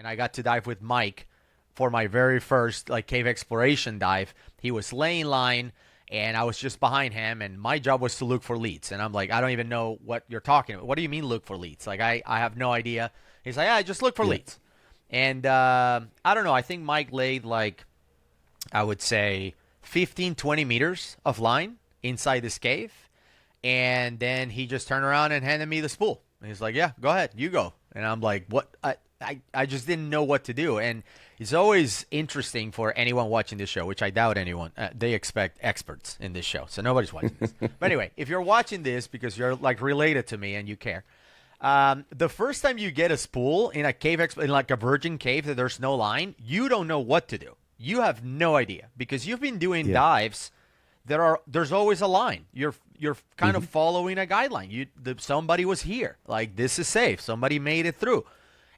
and I got to dive with Mike for my very first like cave exploration dive. He was laying line, and I was just behind him, and my job was to look for leads. And I'm like, I don't even know what you're talking about. What do you mean look for leads? Like, I have no idea. He's like, yeah, just look for leads. And I don't know. I think Mike laid like, I would say 15, 20 meters of line inside this cave. And then he just turned around and handed me the spool. And he's like, yeah, go ahead. You go. And I'm like, what? I just didn't know what to do. And it's always interesting for anyone watching this show, which I doubt anyone. They expect experts in this show. So nobody's watching this. But anyway, if you're watching this because you're like related to me and you care, the first time you get a spool in a cave, in like a virgin cave that there's no line, you don't know what to do. You have no idea because you've been doing dives. There's always a line. You're kind of following a guideline. Somebody was here. Like, this is safe. Somebody made it through.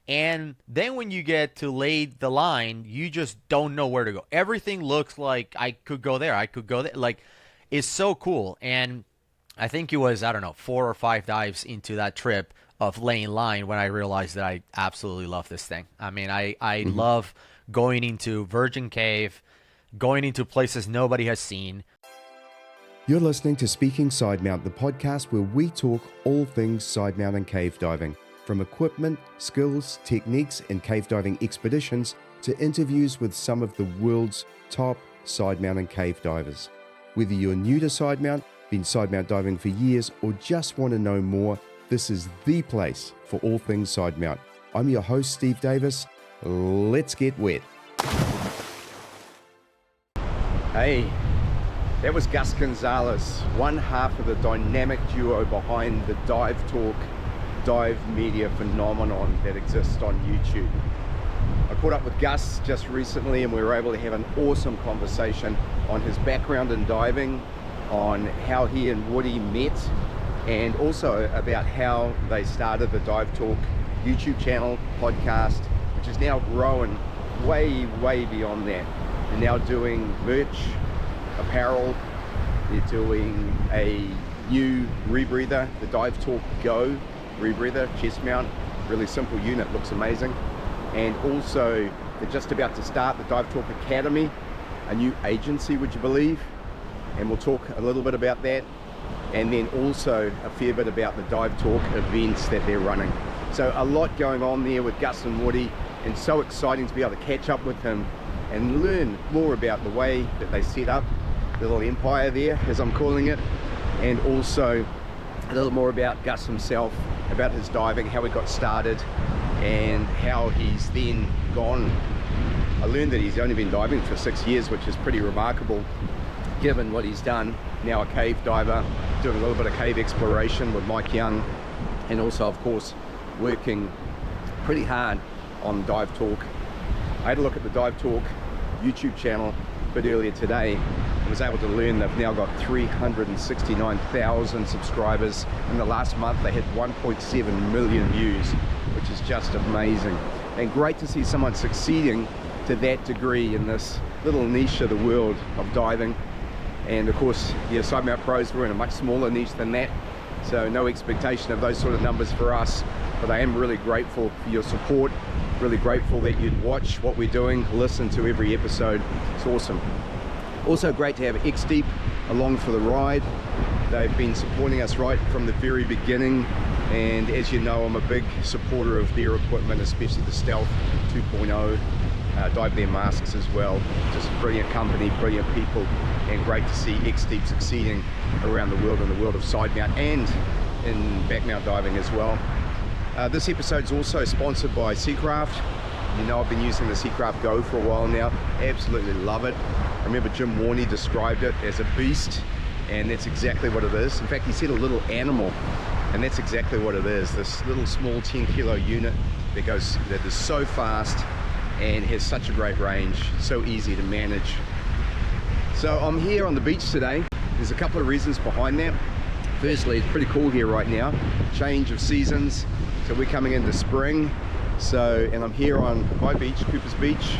And then when you get to lay the line, you just don't know where to go. Everything looks like I could go there. I could go there. Like, it's so cool. And I think it was, I don't know, 4 or 5 dives into that trip of laying line when I realized that I absolutely love this thing. I mean, I love going into Virgin Cave, going into places nobody has seen. You're listening to Speaking Side Mount, the podcast where we talk all things side mount and cave diving, from equipment, skills, techniques, and cave diving expeditions to interviews with some of the world's top side mount and cave divers. Whether you're new to side mount, been side mount diving for years, or just want to know more, this is the place for all things side mount. I'm your host, Steve Davis. Let's get wet. Hey, that was Gus Gonzalez, one half of the dynamic duo behind the Dive Talk, dive media phenomenon that exists on YouTube. I caught up with Gus just recently and we were able to have an awesome conversation on his background in diving, on how he and Woody met, and also about how they started the Dive Talk YouTube channel, podcast, which is now growing way beyond that. They're now doing merch, apparel. They're doing a new rebreather, the Dive Talk Go rebreather, chest mount, really simple unit, looks amazing. And also they're just about to start the Dive Talk Academy, a new agency, would you believe? And we'll talk a little bit about that, and then also a fair bit about the Dive Talk events that they're running. So a lot going on there with Gus and Woody, and so exciting to be able to catch up with him and learn more about the way that they set up the little empire there, as I'm calling it, and also a little more about Gus himself, about his diving, how he got started, and how he's then gone. I learned that he's only been diving for 6 years, which is pretty remarkable given what he's done. Now a cave diver, doing a little bit of cave exploration with Mike Young, and also of course working pretty hard on Dive Talk. I had a look at the Dive Talk YouTube channel a bit earlier today and was able to learn they've now got 369,000 subscribers. In the last month they hit 1.7 million views, which is just amazing. And great to see someone succeeding to that degree in this little niche of the world of diving. And of course, Side Mount Pros, we're in a much smaller niche than that, so no expectation of those sort of numbers for us. But I am really grateful for your support, really grateful that you'd watch what we're doing, listen to every episode. It's awesome. Also great to have X-Deep along for the ride. They've been supporting us right from the very beginning, and as you know, I'm a big supporter of their equipment, especially the Stealth 2.0. Dive their masks as well. Just a brilliant company, brilliant people, and great to see X-Deep succeeding around the world in the world of side mount and in back mount diving as well. This episode is also sponsored by Seacraft. You know, I've been using the Seacraft Go for a while now. Absolutely love it. I remember Jim Warney described it as a beast, and that's exactly what it is. In fact, he said a little animal, and that's exactly what it is. This little small 10-kilo unit that is so fast and has such a great range, so easy to manage. So I'm here on the beach today. There's a couple of reasons behind that. Firstly, it's pretty cool here right now. Change of seasons. So we're coming into spring. And I'm here on my beach, Cooper's Beach.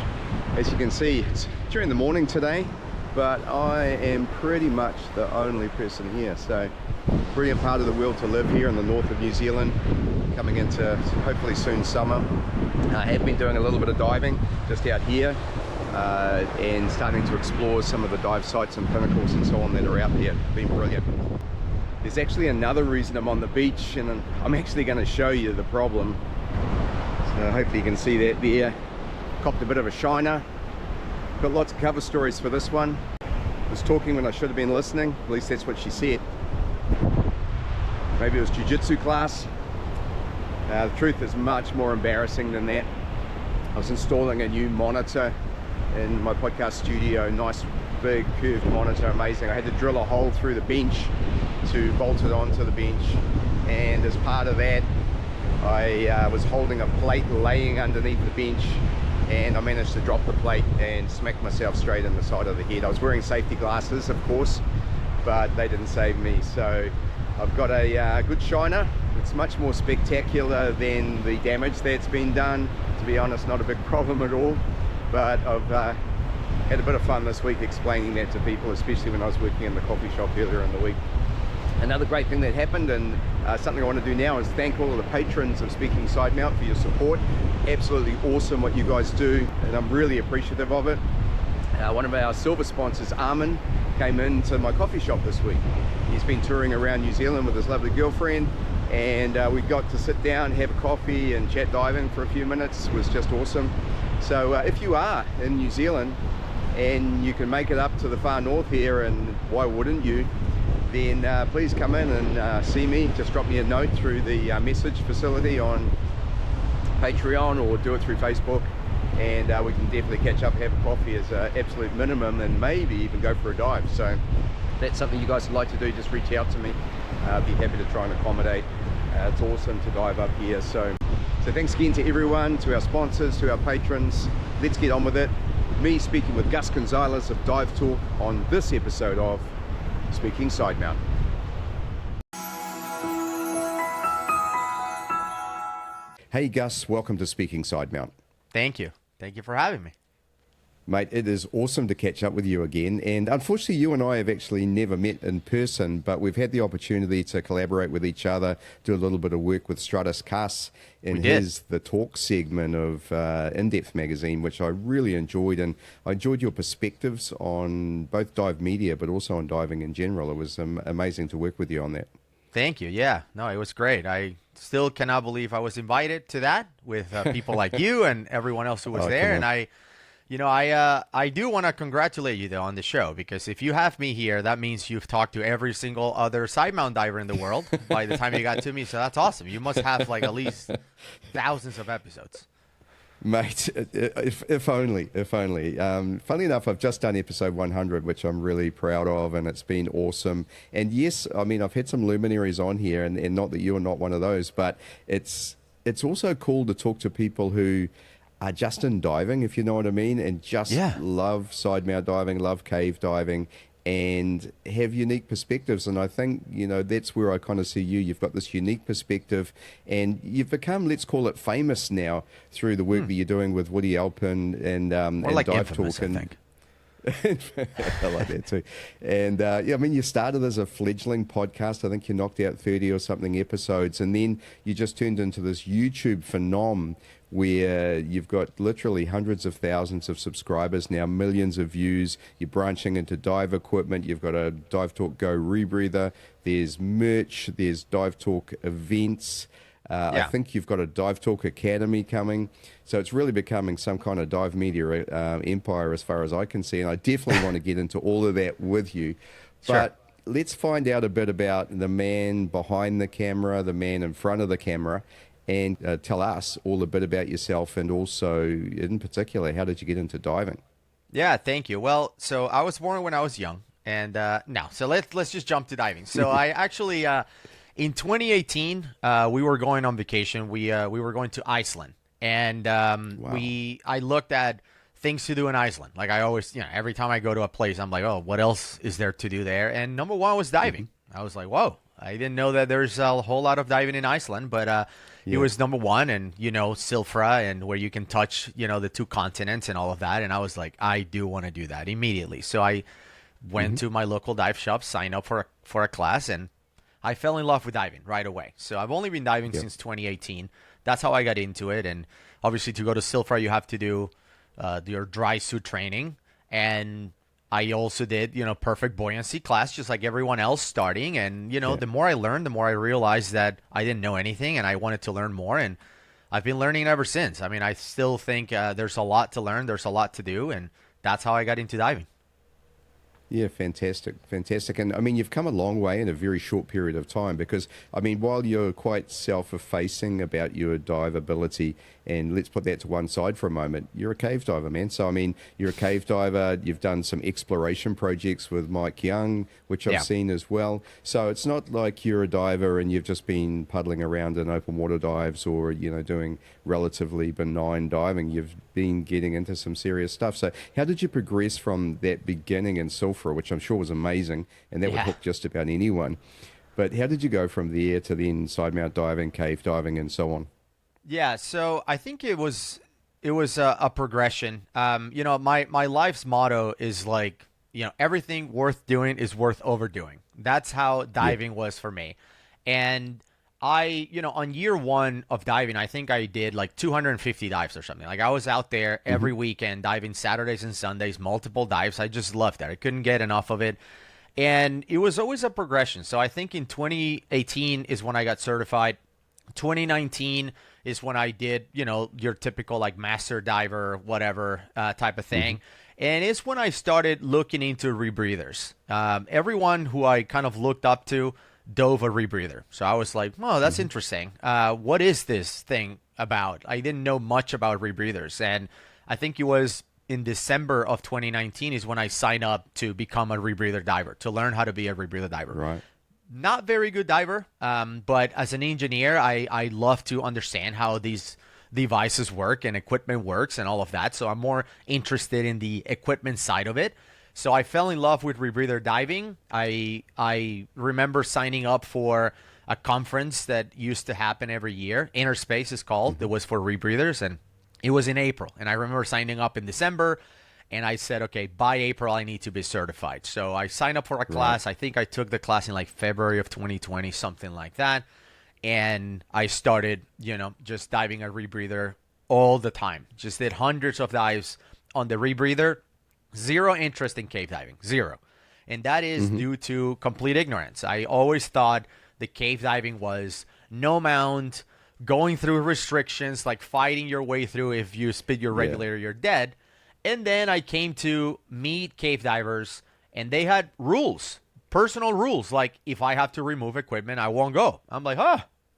As you can see, it's during the morning today, but I am pretty much the only person here. So brilliant part of the world to live here in the north of New Zealand, coming into hopefully soon summer. I have been doing a little bit of diving just out here and starting to explore some of the dive sites and pinnacles and so on that are out there. It's been brilliant. There's actually another reason I'm on the beach, and I'm actually going to show you the problem. So hopefully you can see that there. Copped a bit of a shiner. Got lots of cover stories for this one. Was talking when I should have been listening, at least that's what she said. Maybe it was jiu-jitsu class. The truth is much more embarrassing than that. I was installing a new monitor in my podcast studio, nice big curved monitor, amazing. I had to drill a hole through the bench to bolt it onto the bench, and as part of that I was holding a plate laying underneath the bench, and I managed to drop the plate and smack myself straight in the side of the head. I was wearing safety glasses, of course, but they didn't save me. So I've got a good shiner. It's much more spectacular than the damage that's been done. To be honest, not a big problem at all, but I've had a bit of fun this week explaining that to people, especially when I was working in the coffee shop earlier in the week. Another great thing that happened, and something I want to do now, is thank all of the patrons of Speaking Side Mount for your support. Absolutely awesome what you guys do, and I'm really appreciative of it. One of our silver sponsors, Armin, came into my coffee shop this week. He's been touring around New Zealand with his lovely girlfriend, and we got to sit down, have a coffee and chat diving for a few minutes. It was just awesome. So if you are in New Zealand and you can make it up to the far north here, and why wouldn't you, then please come in and see me. Just drop me a note through the message facility on Patreon, or do it through Facebook, and we can definitely catch up, have a coffee as an absolute minimum, and maybe even go for a dive. So if that's something you guys would like to do, just reach out to me. I'd be happy to try and accommodate. It's awesome to dive up here. So thanks again to everyone, to our sponsors, to our patrons. Let's get on with it. Me speaking with Gus Gonzalez of Dive Talk on this episode of Speaking Side Mount. Hey Gus, welcome to Speaking Side Mount. Thank you. Thank you for having me. Mate, it is awesome to catch up with you again. And unfortunately, you and I have actually never met in person, but we've had the opportunity to collaborate with each other, do a little bit of work with Stratus Cuss in the talk segment of In-Depth magazine, which I really enjoyed. And I enjoyed your perspectives on both dive media, but also on diving in general. It was amazing to work with you on that. Thank you. Yeah, no, it was great. I still cannot believe I was invited to that with people like you and everyone else who was there. And I do want to congratulate you though on the show, because if you have me here, that means you've talked to every single other side mount diver in the world by the time you got to me. So that's awesome. You must have like at least thousands of episodes. Mate, if only. Funny enough, I've just done episode 100, which I'm really proud of, and it's been awesome. And yes, I mean, I've had some luminaries on here, and not that you are not one of those, but it's also cool to talk to people who are just in diving, if you know what I mean, and just love side mount diving, love cave diving, and have unique perspectives. And I think, that's where I kind of see you. You've got this unique perspective, and you've become, let's call it, famous now through the work that you're doing with Woody Alpin and like Dive infamous, Talk. I think. I like that too. And I mean, you started as a fledgling podcast. I think you knocked out 30 or something episodes, and then you just turned into this YouTube phenom where you've got literally hundreds of thousands of subscribers now, millions of views. You're branching into dive equipment. You've got a Dive Talk Go rebreather. There's merch. There's Dive Talk events. I think you've got a Dive Talk Academy coming. So it's really becoming some kind of dive media empire as far as I can see. And I definitely want to get into all of that with you. But let's find out a bit about the man behind the camera, the man in front of the camera, and tell us all a bit about yourself, and also, in particular, how did you get into diving? Yeah, thank you. Well, so I was born when I was young, and so let's just jump to diving. So I actually, in 2018, we were going on vacation. We were going to Iceland, and I looked at things to do in Iceland. Like I always, every time I go to a place, I'm like, oh, what else is there to do there? And number one was diving. I was like, whoa, I didn't know that there's a whole lot of diving in Iceland, but it was number one, and Silfra, and where you can touch the two continents and all of that. And I was like, I do want to do that immediately. So I went to my local dive shop, signed up for a class, and I fell in love with diving right away. So I've only been diving since 2018. that's how I got into it. And obviously, to go to Silfra, you have to do your dry suit training, and I also did, perfect buoyancy class, just like everyone else starting. And, Yeah. the more I learned, the more I realized that I didn't know anything and I wanted to learn more. And I've been learning ever since. I mean, I still think there's a lot to learn. There's a lot to do. And that's how I got into diving. Yeah, fantastic, fantastic. And I mean, you've come a long way in a very short period of time because, I mean, while you're quite self-effacing about your dive ability, and let's put that to one side for a moment, you're a cave diver, man. So, I mean, you're a cave diver. You've done some exploration projects with Mike Young, which I've Yeah. seen as well. So it's not like you're a diver and you've just been puddling around in open water dives or, doing relatively benign diving. You've been getting into some serious stuff. So how did you progress from that beginning in Sulphur, which I'm sure was amazing, and that would Yeah. hook just about anyone. But how did you go from there to then side mount diving, cave diving, and so on? Yeah, so I think it was a progression. My life's motto is like, everything worth doing is worth overdoing. That's how Yeah. diving was for me. And on year one of diving, I think I did like 250 dives or something. Like I was out there every weekend diving Saturdays and Sundays, multiple dives. I just loved that. I couldn't get enough of it. And it was always a progression. So I think in 2018 is when I got certified. 2019 is when I did, your typical like master diver, whatever type of thing. And it's when I started looking into rebreathers. Everyone who I kind of looked up to dove a rebreather. So I was like, oh, that's interesting. What is this thing about? I didn't know much about rebreathers. And I think it was in December of 2019 is when I signed up to become a rebreather diver, to learn how to be a rebreather diver. Right. Not very good diver, but as an engineer, I love to understand how these devices work and equipment works and all of that. So I'm more interested in the equipment side of it. So I fell in love with rebreather diving. I remember signing up for a conference that used to happen every year. Inner Space is called. It was for rebreathers, and it was in April. And I remember signing up in December. And I said, okay, by April, I need to be certified. So I signed up for a class. I think I took the class in like February of 2020, something like that. And I started, just diving a rebreather all the time. Just did hundreds of dives on the rebreather. Zero interest in cave diving, zero. And that is due to complete ignorance. I always thought the cave diving was no mount, going through restrictions, like fighting your way through. If you spit your regulator, you're dead. And then I came to meet cave divers, and they had rules, personal rules. Like, if I have to remove equipment, I won't go. I'm like,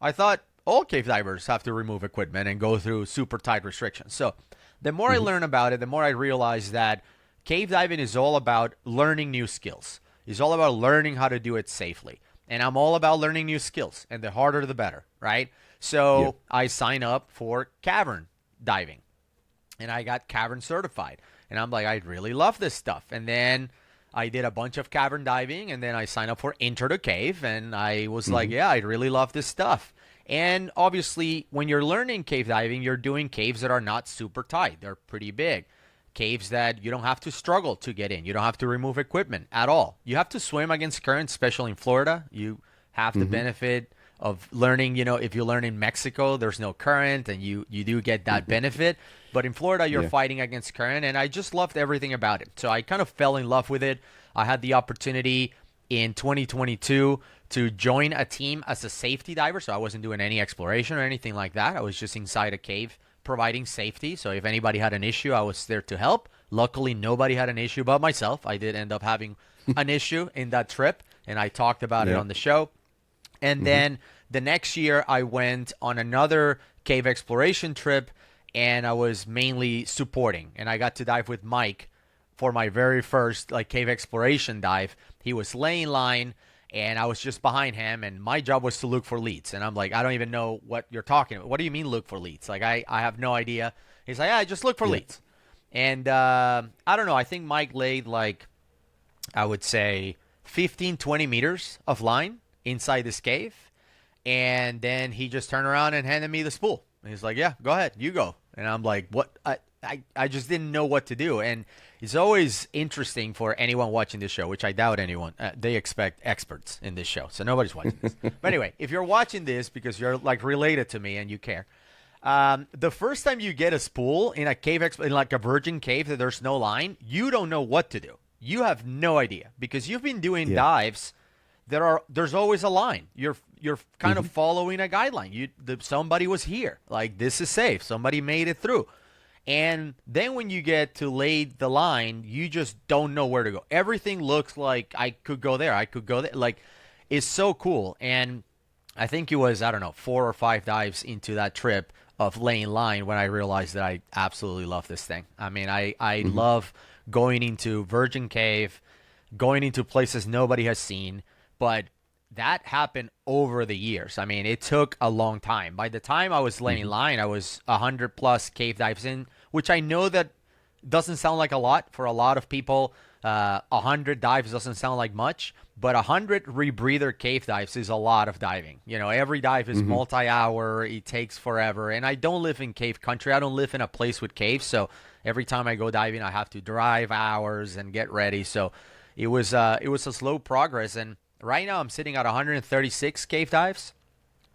I thought all cave divers have to remove equipment and go through super tight restrictions. So the more I learn about it, the more I realize that cave diving is all about learning new skills. It's all about learning how to do it safely. And I'm all about learning new skills, and the harder, the better, right? So I sign up for cavern diving. And I got cavern certified. And I'm like, I really love this stuff. And then I did a bunch of cavern diving. And then I signed up for Enter the Cave. And I was like, yeah, I really love this stuff. And obviously, when you're learning cave diving, you're doing caves that are not super tight. They're pretty big. Caves that you don't have to struggle to get in. You don't have to remove equipment at all. You have to swim against currents, especially in Florida. You have the benefit of learning, if you learn in Mexico, there's no current, and you do get that benefit. But in Florida, you're fighting against current, and I just loved everything about it. So I kind of fell in love with it. I had the opportunity in 2022 to join a team as a safety diver. So I wasn't doing any exploration or anything like that. I was just inside a cave providing safety. So if anybody had an issue, I was there to help. Luckily, nobody had an issue but myself. I did end up having an issue in that trip, and I talked about it on the show. And then the next year, I went on another cave exploration trip, and I was mainly supporting. And I got to dive with Mike for my very first cave exploration dive. He was laying line, and I was just behind him, and my job was to look for leads. And I'm like, I don't even know what you're talking about. What do you mean look for leads? Like, I have no idea. He's like, yeah, just look for leads. And I don't know. I think Mike laid I would say 15, 20 meters of line inside this cave. And then he just turned around and handed me the spool. And he's like, yeah, go ahead. You go. And I'm like, what? I just didn't know what to do. And it's always interesting for anyone watching this show, which I doubt anyone. They expect experts in this show. So nobody's watching this. But anyway, if you're watching this because you're related to me and you care, The first time you get a spool in a in like a virgin cave that there's no line, you don't know what to do. You have no idea because you've been doing dives. There's always a line. You're kind of following a guideline. Somebody was here. Like, this is safe. Somebody made it through. And then when you get to lay the line, you just don't know where to go. Everything looks like I could go there. I could go there. Like, it's so cool. And I think it was, I don't know, 4 or 5 dives into that trip of laying line when I realized that I absolutely love this thing. I mean, I love going into Virgin Cave, going into places nobody has seen, but that happened over the years. I mean, it took a long time. By the time I was laying line, I was 100 plus cave dives in, which I know that doesn't sound like a lot for a lot of people. 100 dives doesn't sound like much, but 100 rebreather cave dives is a lot of diving. You know, every dive is multi-hour. It takes forever. And I don't live in cave country. I don't live in a place with caves. So every time I go diving, I have to drive hours and get ready. So it was a slow progress. And right now I'm sitting at 136 cave dives.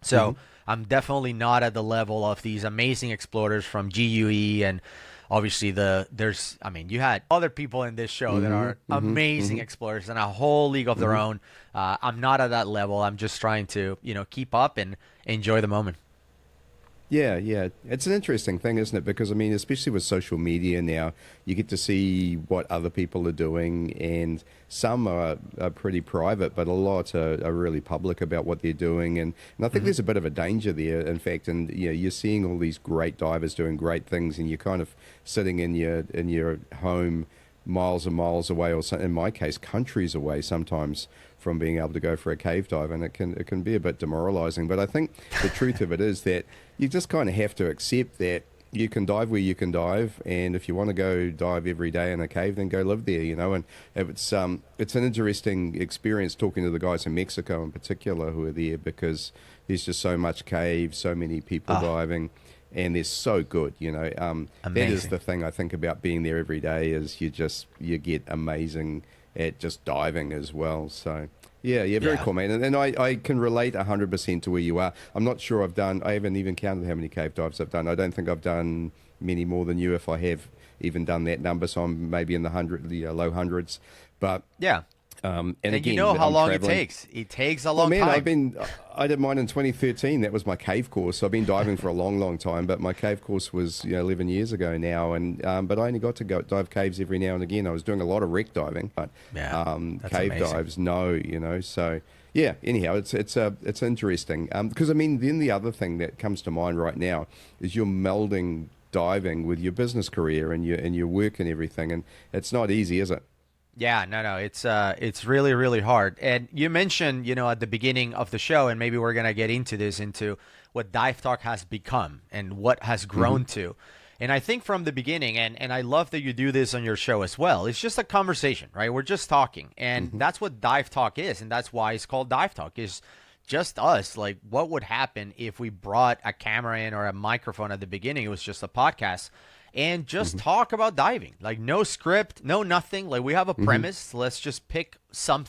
So I'm definitely not at the level of these amazing explorers from GUE, and obviously you had other people in this show that are amazing explorers and a whole league of their own. I'm not at that level. I'm just trying to, keep up and enjoy the moment. Yeah, yeah. It's an interesting thing, isn't it? Because, I mean, especially with social media now, you get to see what other people are doing, and some are pretty private, but a lot are really public about what they're doing. And I think there's a bit of a danger there, in fact. And, you're seeing all these great divers doing great things, and you're kind of sitting in your home miles and miles away, or in my case, countries away sometimes from being able to go for a cave dive, and it can be a bit demoralizing. But I think the truth of it is that you just kind of have to accept that you can dive where you can dive, and if you want to go dive every day in a cave, then go live there, And it's an interesting experience talking to the guys in Mexico in particular who are there, because there's just so much cave, so many people diving, and they're so good, That is the thing I think about being there every day, is you get amazing at just diving as well. So yeah, very cool, man. And I can relate 100% to where you are. I'm not sure I haven't even counted how many cave dives I've done. I don't think I've done many more than you, if I have even done that number. So I'm maybe in the low hundreds. But yeah. And again, how long it takes. It takes a long time. I did mine in 2013. That was my cave course. So I've been diving for a long, long time. But my cave course was 11 years ago now. And but I only got to go dive caves every now and again. I was doing a lot of wreck diving, but cave dives, no. So yeah. Anyhow, it's interesting. Because then the other thing that comes to mind right now is you're melding diving with your business career and your work and everything, and it's not easy, is it? Yeah, no, it's really, really hard. And you mentioned, at the beginning of the show, and maybe we're gonna get into what Dive Talk has become and what has grown to. And I think from the beginning, and I love that you do this on your show as well, it's just a conversation, right? We're just talking, and that's what Dive Talk is, and that's why it's called Dive Talk. Is just us. Like, what would happen if we brought a camera in or a microphone at the beginning? It was just a podcast. And just talk about diving. Like, no script, no nothing. Like, we have a premise. Let's just pick some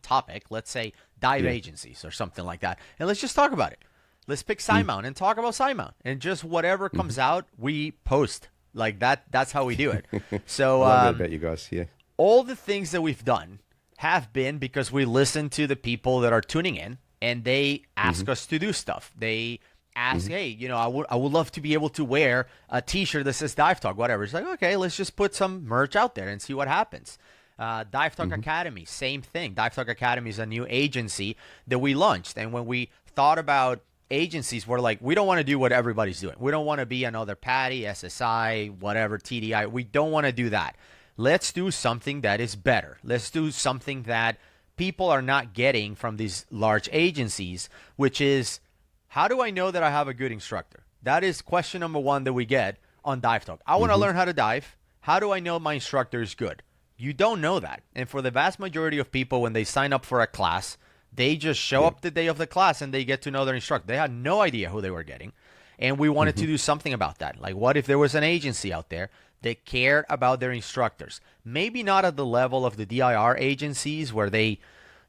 topic. Let's say dive agencies or something like that. And let's just talk about it. Let's pick Simon and talk about Simon. And just whatever comes out, we post. Like, that's how we do it. So I love that about you guys, yeah. All the things that we've done have been because we listen to the people that are tuning in, and they ask us to do stuff. They ask, hey, I would love to be able to wear a T-shirt that says Dive Talk, whatever. It's like, okay, let's just put some merch out there and see what happens. Dive Talk Academy, same thing. Dive Talk Academy is a new agency that we launched. And when we thought about agencies, we're like, we don't want to do what everybody's doing. We don't want to be another Patty, SSI, whatever, TDI. We don't want to do that. Let's do something that is better. Let's do something that people are not getting from these large agencies, which is, how do I know that I have a good instructor? That is question number one that we get on Dive Talk. I want to learn how to dive. How do I know my instructor is good? You don't know that. And for the vast majority of people, when they sign up for a class, they just show up the day of the class and they get to know their instructor. They had no idea who they were getting. And we wanted to do something about that. Like, what if there was an agency out there that cared about their instructors? Maybe not at the level of the DIR agencies where they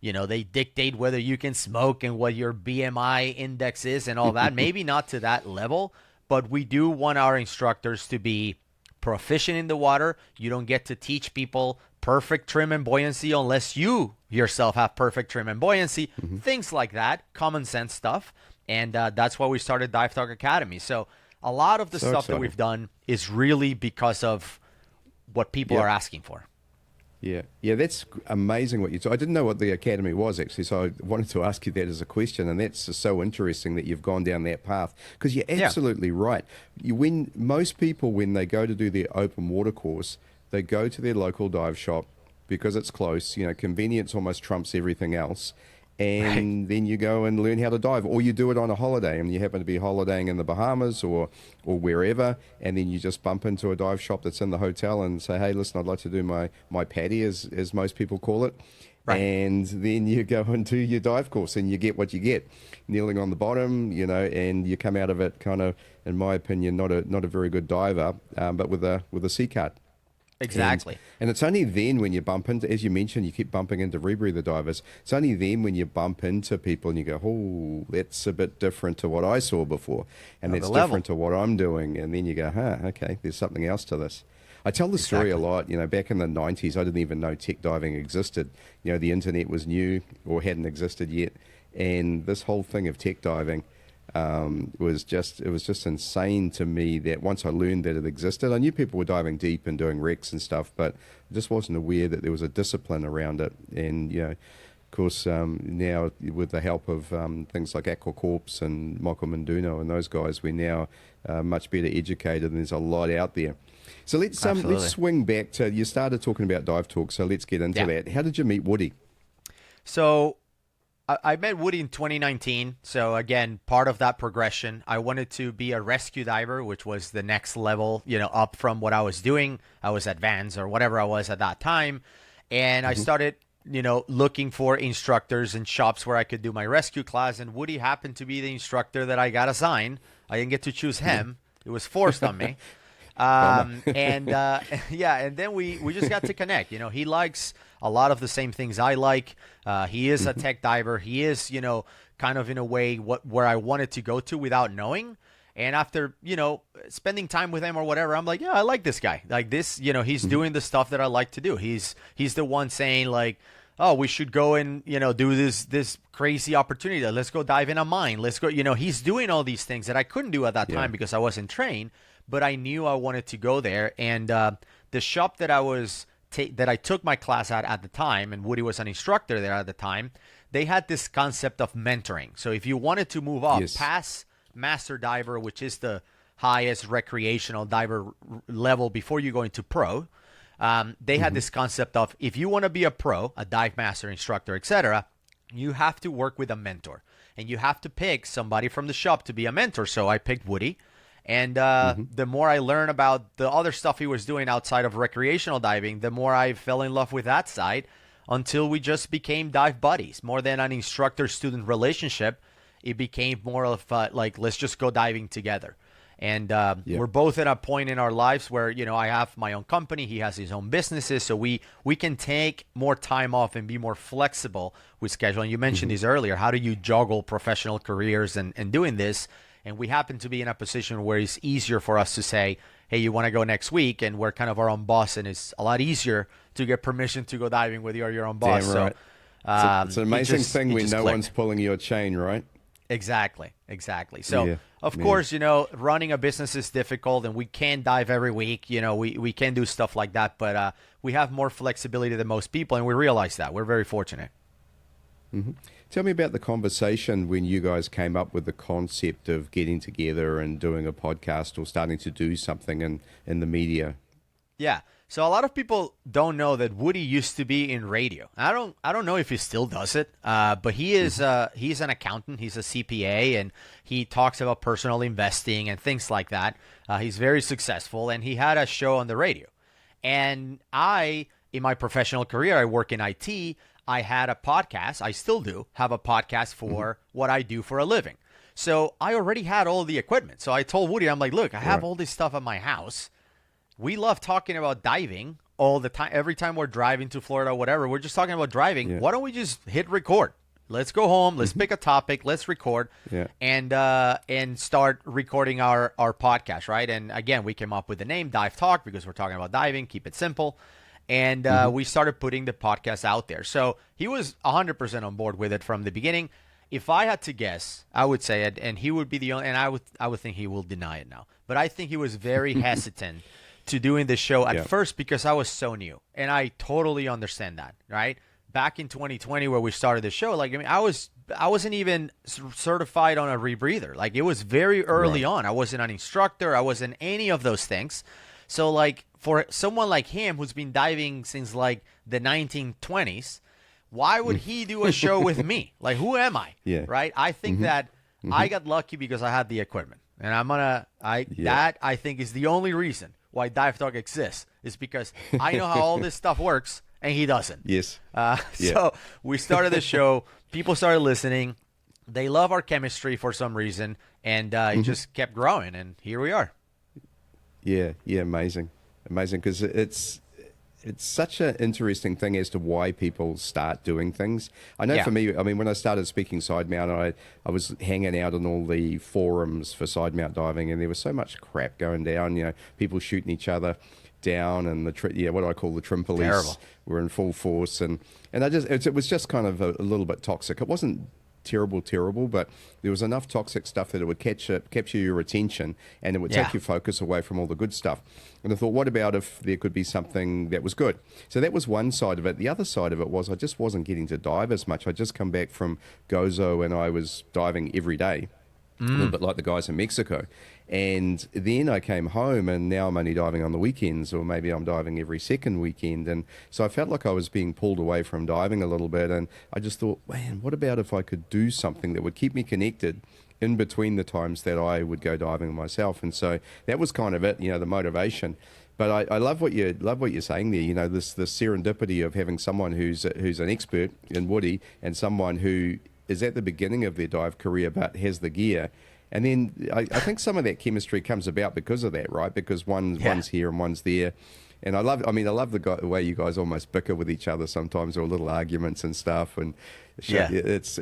dictate whether you can smoke and what your BMI index is and all that. Maybe not to that level, but we do want our instructors to be proficient in the water. You don't get to teach people perfect trim and buoyancy unless you yourself have perfect trim and buoyancy, things like that, common sense stuff. And that's why we started Dive Talk Academy. So a lot of the stuff that we've done is really because of what people are asking for. Yeah, that's amazing what you I didn't know what the academy was, actually, so I wanted to ask you that as a question, and that's just so interesting that you've gone down that path, because you're absolutely right. When most people, when they go to do their open water course, they go to their local dive shop because it's close. Convenience almost trumps everything else. And then you go and learn how to dive, or you do it on a holiday, and you happen to be holidaying in the Bahamas or wherever, and then you just bump into a dive shop that's in the hotel and say, hey, listen, I'd like to do my paddy, as most people call it. Right. And then you go and do your dive course, and you get what you get, kneeling on the bottom, and you come out of it kind of, in my opinion, not a very good diver, but with a sea card. Exactly. And it's only then when you bump into, as you mentioned, you keep bumping into rebreather divers. It's only then when you bump into people and you go, oh, that's a bit different to what I saw before. And that's different to what I'm doing. And then you go, okay, there's something else to this. I tell the story a lot. Back in the 90s, I didn't even know tech diving existed. The internet was new or hadn't existed yet. And this whole thing of tech diving, it was just insane to me that once I learned that it existed. I knew people were diving deep and doing wrecks and stuff, but I just wasn't aware that there was a discipline around it. And of course, now with the help of things like Aquacorps and Michael Munduno and those guys, we're now much better educated, and there's a lot out there. So let's swing back to, you started talking about Dive Talk, so let's get into that. How did you meet Woody? So I met Woody in 2019. So again, part of that progression, I wanted to be a rescue diver, which was the next level, up from what I was doing. I was advanced or whatever I was at that time. And I started, looking for instructors and shops where I could do my rescue class. And Woody happened to be the instructor that I got assigned. I didn't get to choose him. It was forced on me. And then we just got to connect. He likes a lot of the same things I like. He is a tech diver. He is, kind of in a way where I wanted to go to without knowing. And after, spending time with him or whatever, I'm like, yeah, I like this guy. Like this, he's doing the stuff that I like to do. He's the one saying like, oh, we should go and, do this crazy opportunity. Let's go dive in a mine. Let's go, he's doing all these things that I couldn't do at that time because I wasn't trained, but I knew I wanted to go there. And the shop that I took my class at the time, and Woody was an instructor there at the time, they had this concept of mentoring. So if you wanted to move up past master diver, which is the highest recreational diver level before you go into pro, they had this concept of, if you want to be a pro, a dive master, instructor, etc., you have to work with a mentor, and you have to pick somebody from the shop to be a mentor. So I picked Woody. And the more I learned about the other stuff he was doing outside of recreational diving, the more I fell in love with that side, until we just became dive buddies. More than an instructor-student relationship, it became more of like, let's just go diving together. And we're both at a point in our lives where, I have my own company, he has his own businesses, so we can take more time off and be more flexible with scheduling. You mentioned this earlier. How do you juggle professional careers and doing this? And we happen to be in a position where it's easier for us to say, hey, you want to go next week? And we're kind of our own boss, and it's a lot easier to get permission to go diving with your own boss. Damn right. So, it's an amazing thing when no one's pulling your chain, right? Exactly. So, of course, running a business is difficult, and we can't dive every week. We can do stuff like that, but we have more flexibility than most people, and we realize that. We're very fortunate. Tell me about the conversation when you guys came up with the concept of getting together and doing a podcast or starting to do something in the media. Yeah. So a lot of people don't know that Woody used to be in radio. I don't know if he still does it, but he is he's an accountant. He's a CPA, and he talks about personal investing and things like that. He's very successful, and he had a show on the radio. And in my professional career, I work in IT. I had a podcast. I still do have a podcast for what I do for a living. So I already had all the equipment. So I told Woody, I'm like, look, I have all this stuff at my house. We love talking about diving all the time. Every time we're driving to Florida or whatever, we're just talking about driving. Why don't we just hit record Let's go home. Let's pick a topic. Let's record, Yeah. and start recording our podcast, right? And again, we came up with the name Dive Talk because we're talking about diving. Keep it simple. And we started putting the podcast out there. So he was 100% on board with it from the beginning. If I had to guess, I would say it, and he would be the only. And I would think he will deny it now. But I think he was very hesitant to doing the show at first because I was so new, and I totally understand that, right? Back in 2020, where we started the show, like I wasn't even certified on a rebreather. Like it was very early on. I wasn't an instructor. I wasn't any of those things. So like for someone like him who's been diving since like the 1920s, why would he do a show with me? Like, who am I? Yeah. Right? I think that I got lucky because I had the equipment. And that I think is the only reason why Dive Talk exists, is because I know how all this stuff works and he doesn't. Yes. So we started the show. People started listening. They love our chemistry for some reason. And it just kept growing. And here we are. Yeah, amazing. Because it's such an interesting thing as to why people start doing things. I know for me, I mean, when I started speaking side mount, I was hanging out on all the forums for side mount diving, and there was so much crap going down. You know, people shooting each other down, and what I call the trim police were in full force, and it was just kind of a little bit toxic. It wasn't terrible, but there was enough toxic stuff that it would capture your attention, and it would take your focus away from all the good stuff. And I thought, what about if there could be something that was good? So that was one side of it. The other side of it was I just wasn't getting to dive as much. I'd just come back from Gozo, and I was diving every day, a little bit like the guys in Mexico. And then I came home, and now I'm only diving on the weekends, or maybe I'm diving every second weekend. And so I felt like I was being pulled away from diving a little bit. And I just thought, man, what about if I could do something that would keep me connected in between the times that I would go diving myself? And so that was kind of it, the motivation. But I love what you're saying there. This serendipity of having someone who's an expert in Woody, and someone who is at the beginning of their dive career but has the gear. And then I think some of that chemistry comes about because of that, right? Because one's here and one's there. And I love the way you guys almost bicker with each other sometimes, or little arguments and stuff. And it's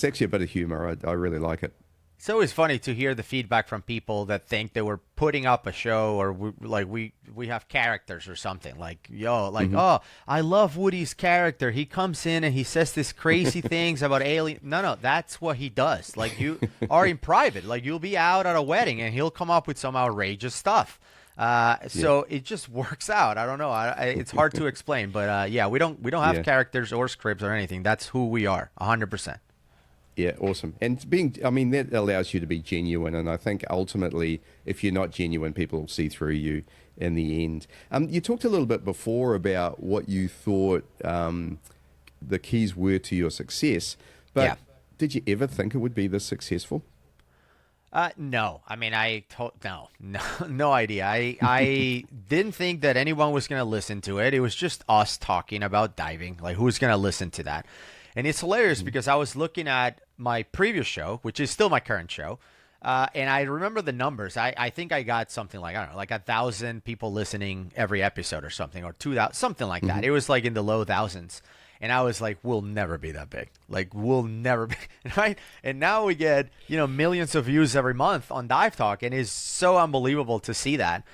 actually a bit of humor. I really like it. It's always funny to hear the feedback from people that think that we're putting up a show, or we have characters or something. Like, oh, I love Woody's character. He comes in and he says these crazy things about alien. No, that's what he does. Like, you are in private. Like, you'll be out at a wedding and he'll come up with some outrageous stuff. So it just works out. I don't know. It's hard to explain, but we don't have characters or scripts or anything. That's who we are, 100%. Yeah, awesome. And that allows you to be genuine. And I think ultimately, if you're not genuine, people will see through you in the end. You talked a little bit before about what you thought the keys were to your success. Did you ever think it would be this successful? No. I mean, no idea. I didn't think that anyone was going to listen to it. It was just us talking about diving. Like, who's going to listen to that? And it's hilarious because I was looking at my previous show, which is still my current show, and I remember the numbers. I think I got something like, I don't know, like 1,000 people listening every episode or something, or 2,000, something like that. It was like in the low thousands. And I was like, we'll never be that big. Like, we'll never be, right? And now we get, millions of views every month on Dive Talk, and it's so unbelievable to see that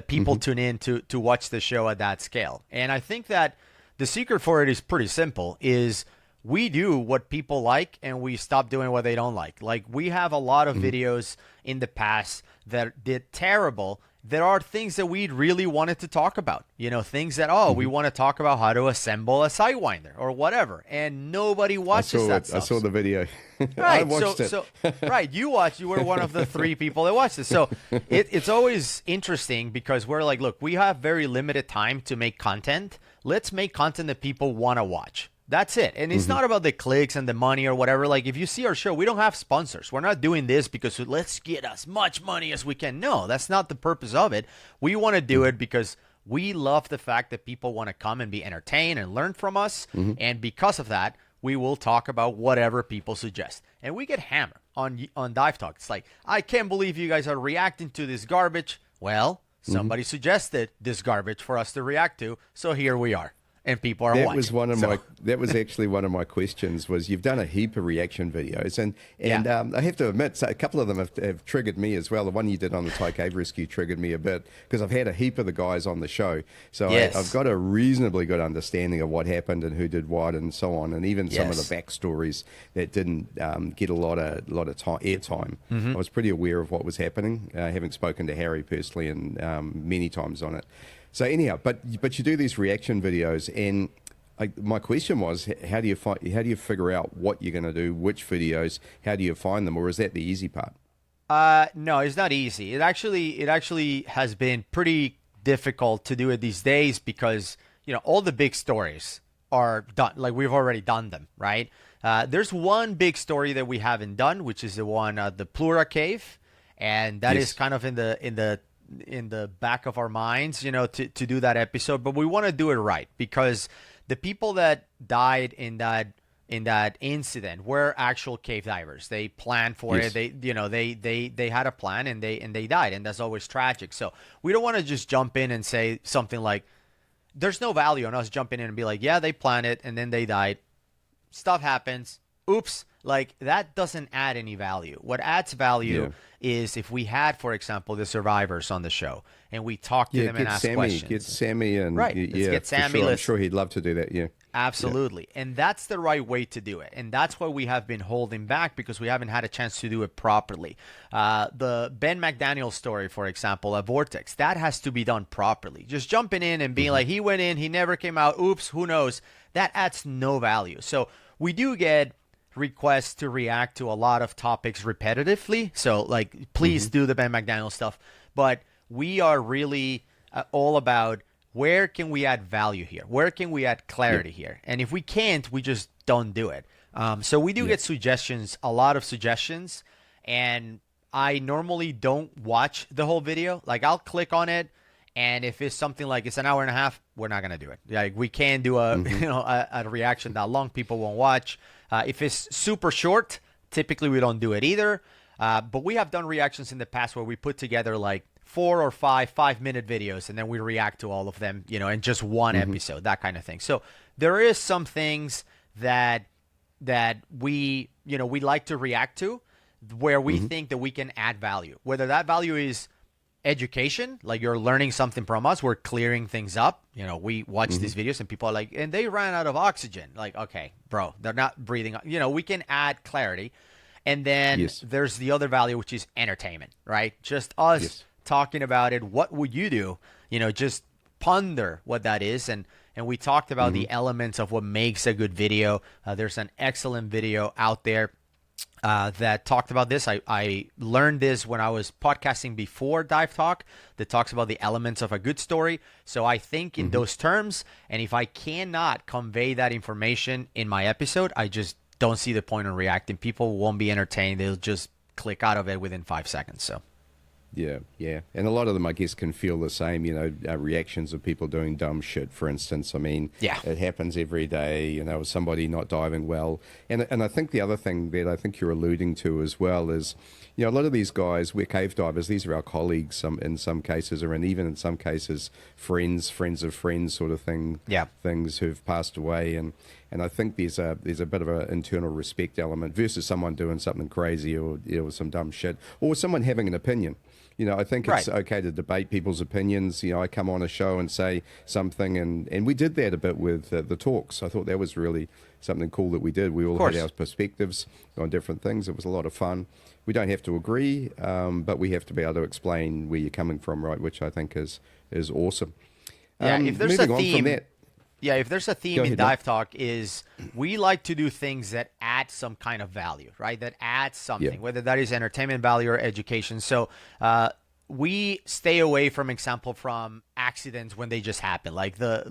people tune in to watch the show at that scale. And I think that the secret for it is pretty simple, is we do what people like, and we stop doing what they don't like. Like, we have a lot of videos in the past that did terrible. There are things that we really wanted to talk about, things that, we want to talk about how to assemble a sidewinder or whatever. And nobody watches that stuff. I saw the video. Right. I watched it. Right. You were one of the 3 people that watched it. So it's always interesting because we're like, look, we have very limited time to make content. Let's make content that people want to watch. That's it. And it's not about the clicks and the money or whatever. Like, if you see our show, we don't have sponsors. We're not doing this because let's get as much money as we can. No, that's not the purpose of it. We want to do it because we love the fact that people want to come and be entertained and learn from us. And because of that, we will talk about whatever people suggest. And we get hammered on Dive Talk. It's like, I can't believe you guys are reacting to this garbage. Well, somebody suggested this garbage for us to react to, so here we are. and people are That what? was one of So- that was actually one of my questions. Was you've done a heap of reaction videos, and I have to admit, so a couple of them have triggered me as well. The one you did on the Thai cave rescue triggered me a bit because I've had a heap of the guys on the show, so Yes. I've got a reasonably good understanding of what happened and who did what and so on, and even some of Yes. the backstories that didn't get a lot of airtime. Mm-hmm. I was pretty aware of what was happening, having spoken to Harry personally and many times on it. So anyhow, but you do these reaction videos, and my question was, how do you figure out what you're going to do, which videos, how do you find them, or is that the easy part? No, it's not easy. It actually has been pretty difficult to do it these days because, all the big stories are done. Like we've already done them, right? There's one big story that we haven't done, which is the one, the Plura Cave. And that is kind of in the back of our minds, to do that episode, but we want to do it right because the people that died in that incident were actual cave divers. They planned for it. They had a plan and they died, and that's always tragic. So we don't want to just jump in and say something like, there's no value in us jumping in and be like, yeah, they planned it and then they died. Stuff happens. Oops. Like that doesn't add any value. What adds value is if we had, for example, the survivors on the show and we talked to them and asked questions. Get Sammy and right. Let's get Sammy. Sure. I'm sure he'd love to do that. Yeah. Absolutely. And that's the right way to do it. And that's why we have been holding back because we haven't had a chance to do it properly. The Ben McDaniel story, for example, at Vortex, that has to be done properly. Just jumping in and being like, he went in, he never came out. Oops, who knows? That adds no value. So we do get requests to react to a lot of topics repetitively. So like, please do the Ben McDaniel stuff. But we are really all about where can we add value here? Where can we add clarity here? And if we can't, we just don't do it. So we do get suggestions, a lot of suggestions. And I normally don't watch the whole video. Like I'll click on it. And if it's something like it's an hour and a half, we're not going to do it. Like we can't do a reaction that long. People won't watch. If it's super short, typically we don't do it either. But we have done reactions in the past where we put together like 4 or 5-minute videos, and then we react to all of them, in just one episode, that kind of thing. So there is some things that we, we like to react to where we think that we can add value. Whether that value is education, like you're learning something from us, we're clearing things up. We watch these videos and people are like, and they ran out of oxygen. Like, okay, bro, they're not breathing. We can add clarity. And then there's the other value, which is entertainment, right? Just us talking about it. What would you do? Just ponder what that is. And we talked about the elements of what makes a good video. There's an excellent video out there that talked about this. I learned this when I was podcasting before Dive Talk that talks about the elements of a good story. So I think in those terms, and if I cannot convey that information in my episode, I just don't see the point in reacting. People won't be entertained. They'll just click out of it within 5 seconds. So. Yeah. And a lot of them, I guess, can feel the same, reactions of people doing dumb shit, for instance. I mean, it happens every day, somebody not diving well. And I think the other thing that I think you're alluding to as well is, a lot of these guys, we're cave divers, these are our colleagues in some cases, or even in some cases, friends of friends sort of thing, things who've passed away. And I think there's a bit of an internal respect element versus someone doing something crazy or some dumb shit, or someone having an opinion. I think it's okay to debate people's opinions. I come on a show and say something, and we did that a bit with the talks. I thought that was really something cool that we did. We all had our perspectives on different things. It was a lot of fun. We don't have to agree, but we have to be able to explain where you're coming from, right? Which I think is awesome. Yeah, if there's a theme. If there's a theme in Dive Talk is we like to do things that add some kind of value, right? That adds something, whether that is entertainment value or education. So we stay away from accidents when they just happen. Like there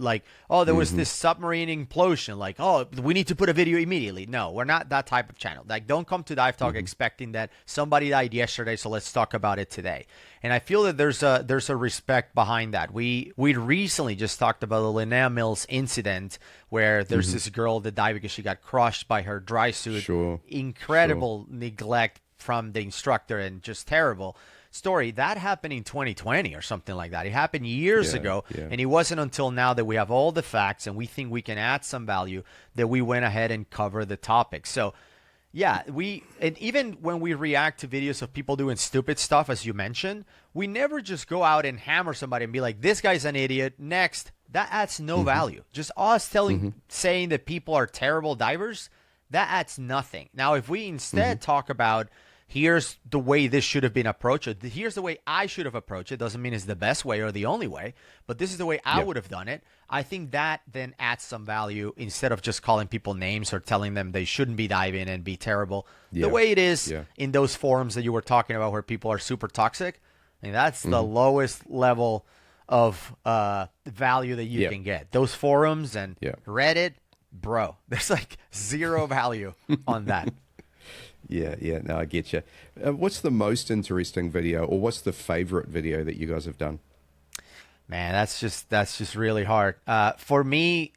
was this submarine implosion. Like, we need to put a video immediately. No, we're not that type of channel. Like, don't come to Dive Talk expecting that somebody died yesterday, so let's talk about it today. And I feel that there's a respect behind that. We recently just talked about the Linnea Mills incident where there's this girl that died because she got crushed by her dry suit. Incredible neglect from the instructor and just terrible. story, that happened in 2020 or something like that. It happened years ago, and it wasn't until now that we have all the facts and we think we can add some value that we went ahead and cover the topic. So yeah, and even when we react to videos of people doing stupid stuff, as you mentioned, we never just go out and hammer somebody and be like, this guy's an idiot, next. That adds no value. Just us saying that people are terrible divers, that adds nothing. Now, if we instead talk about, here's the way this should have been approached, here's the way I should have approached it, doesn't mean it's the best way or the only way, but this is the way I would have done it, I think that then adds some value instead of just calling people names or telling them they shouldn't be diving and be terrible. The way it is in those forums that you were talking about where people are super toxic, I mean, that's the lowest level of value that you can get. Those forums and Reddit, bro, there's like zero value on that. Yeah, no, I get you. What's the most interesting video, or what's the favorite video that you guys have done? Man, that's just really hard. For me,